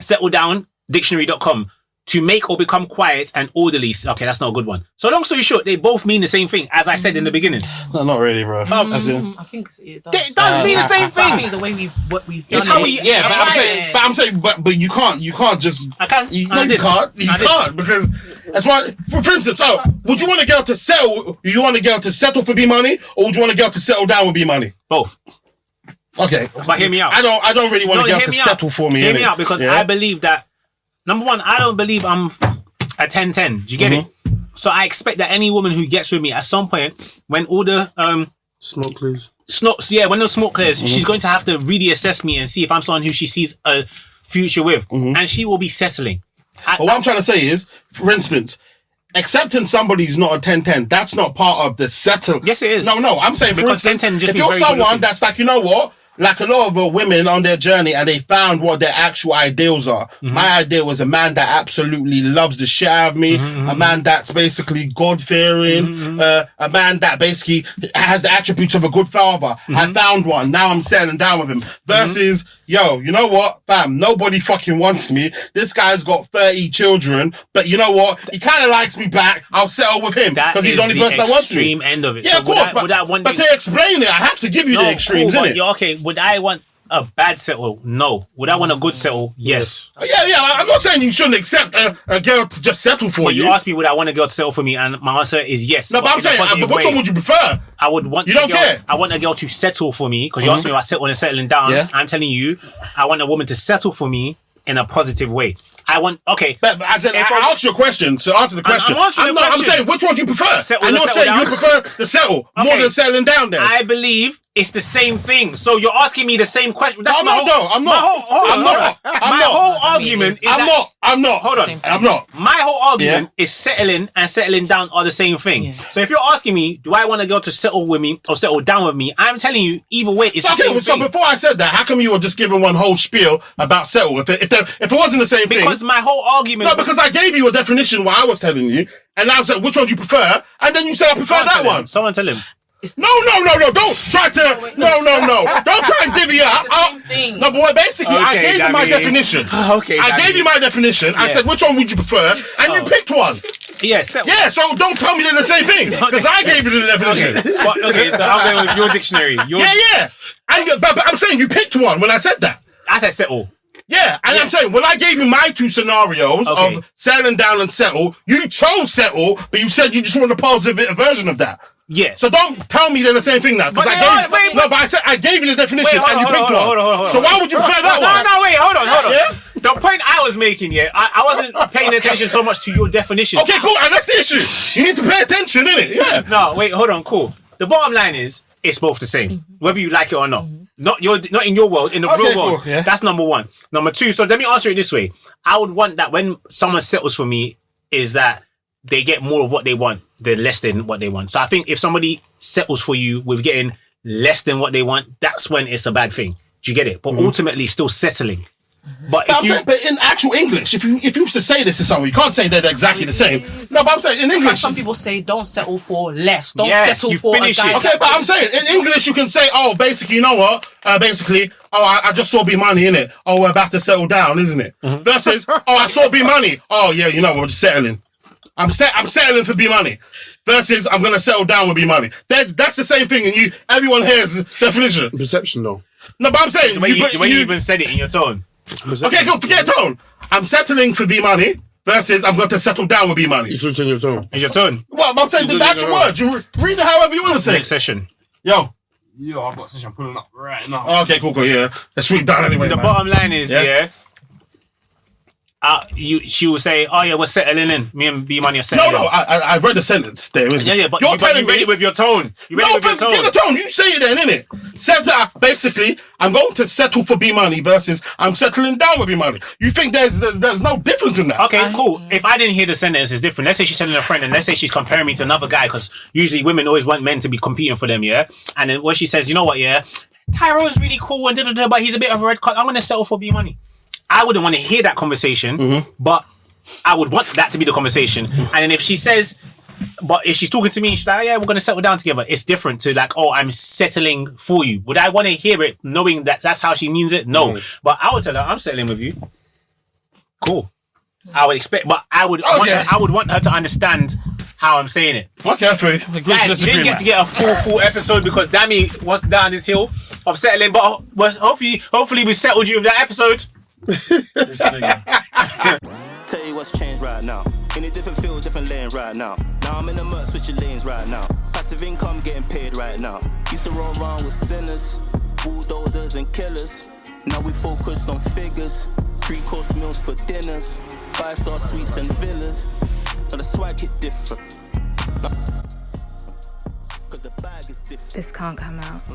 Settle down, dictionary.com. To make or become quiet and orderly. Okay, that's not a good one. So long story short, they both mean the same thing, as I said in the beginning. No, not really, bro. I think it does. It does mean the same thing. I think the way we've done how it. But I'm saying, you can't just. I can't. You can't because that's why. For instance, would you want a girl to settle? You want a girl to settle for B Moni, or would you want a girl to settle down with B Moni? Both. Okay, but hear me out. I don't really want a girl to settle for me. Hear me out because I believe that. Number one, I don't believe I'm a 10-10. Do you get it? So I expect that any woman who gets with me at some point, when all the smoke clears. When the smoke clears, she's going to have to really assess me and see if I'm someone who she sees a future with, and she will be settling. But what I'm trying to say is, for instance, accepting somebody's not a 10-10, that's not part of the settle. Yes, it is. No, I'm saying, for because instance, 10-10 if you're someone that's like, you know what? Like a lot of women on their journey and they found what their actual ideals are. My ideal was a man that absolutely loves the shit out of me, a man that's basically God-fearing, a man that basically has the attributes of a good father. I found one. Now I'm settling down with him. Versus, yo, you know what? Fam, nobody fucking wants me. This guy's got 30 children, but you know what? He kind of likes me back. I'll settle with him because he's the only person that wants me. Extreme end of it. Yeah, so of course. But to explain it, I have to give you the extremes, innit? Okay. Would I want a bad settle? No. Would I want a good settle? Yes. Yeah. I'm not saying you shouldn't accept a girl to just settle for you. You asked me, would I want a girl to settle for me? And my answer is yes. No, but I'm saying, but which one would you prefer? I would want. You don't care. I want a girl to settle for me because you asked me about settling down. Yeah. I'm telling you, I want a woman to settle for me in a positive way. I want, okay. But I said, I asked you a question, so answer the question. I'm saying, which one do you prefer? And you're saying you prefer the settle more than settling down then. I believe it's the same thing. So you're asking me the same question. That's I'm not. My whole argument is I'm not. Hold on. I'm not. My whole argument is settling and settling down are the same thing. Yeah. So if you're asking me, do I want a girl to settle with me or settle down with me? I'm telling you, either way, it's the same thing. So before I said that, how come you were just giving one whole spiel about settle if it wasn't the same thing? Because my whole argument... No, because I gave you a definition what I was telling you, and I said, which one do you prefer? And then you said I prefer that one. Someone tell him. No, don't try to, no, don't try and divvy up. It's the same thing. No, boy, basically, I gave you my definition. I gave you my definition. I said, which one would you prefer? And you picked one. Yeah, so don't tell me they're the same thing, because I gave you the definition. Okay, so I'm going with your dictionary. Yeah. But I'm saying you picked one when I said that. I said settle. Yeah, and I'm saying, when I gave you my two scenarios of settling down and settle, you chose settle, but you said you just want a positive version of that. Yeah. So don't tell me they're the same thing now. Because I said I gave you the definition and you picked one. So why would you prefer that one? No, wait, hold on. Yeah? The point I was making, I wasn't paying attention so much to your definition. Okay, cool, and that's the issue. You need to pay attention, innit? Yeah. No, wait, hold on, cool. The bottom line is, it's both the same, whether you like it or not. Not in your world, in the real world. Cool, yeah. That's number one. Number two, so let me answer it this way. I would want that when someone settles for me, is that they get more of what they want than less than what they want. So I think if somebody settles for you with getting less than what they want, that's when it's a bad thing. Do you get it? But ultimately still settling. But in actual English, if you used to say this to someone, you can't say they're exactly the same. No, but I'm saying in English, some people say don't settle for less. Don't settle for a guy. Okay, but I'm saying in English you can say, oh, basically, you know what? I just saw B Moni, innit? Oh, we're about to settle down, isn't it? Versus, I saw B Moni. Oh yeah, you know, we're just settling. I'm settling for B Moni. Versus, I'm gonna settle down with B Moni. That's the same thing, and everyone hears definition. Perception, though. No, but I'm saying the way you even said it in your tone. Okay, go forget tone. I'm settling for B Moni versus I'm going to settle down with B Moni. You switching your tone. It's your tone. Well, I'm saying the actual words. You read it however you want to say. Next session. Yo, I've got a session pulling up right now. Oh, okay, cool. Yeah, let's read down anyway. The bottom line is, she will say, "Oh yeah, we're settling in. Me and B Moni are settling." No, I read the sentence there, isn't it? Yeah, but you read it with your tone. You read it with your tone. Get the tone. You say it then, innit? Settle. Basically, I'm going to settle for B Moni versus I'm settling down with B Moni. You think there's no difference in that? Okay, cool. If I didn't hear the sentence, it's different. Let's say she's telling a friend, and let's say she's comparing me to another guy, because usually women always want men to be competing for them, yeah. And then what she says, you know what, yeah, Tyro's really cool and but he's a bit of a red card. I'm going to settle for B Moni. I wouldn't want to hear that conversation, but I would want that to be the conversation. And then if she says, but if she's talking to me, she's like, yeah, we're going to settle down together. It's different to like, oh, I'm settling for you. Would I want to hear it knowing that that's how she means it? No. But I would tell her, I'm settling with you. Cool. I would expect, but I would want her to understand how I'm saying it. Okay, I feel you. Guys, you didn't get to get a full episode because Dammy was down this hill of settling, but hopefully we settled you with that episode. Tell you what's changed right now. In a different field, different lane right now. Now I'm in the mud, switching lanes right now. Passive income getting paid right now. Used to roll around with sinners, bulldozers and killers. Now we focused on figures, 3-course meals for dinners, 5-star suites and villas. Now the swag hit different. Cause the bag is different. This can't come out.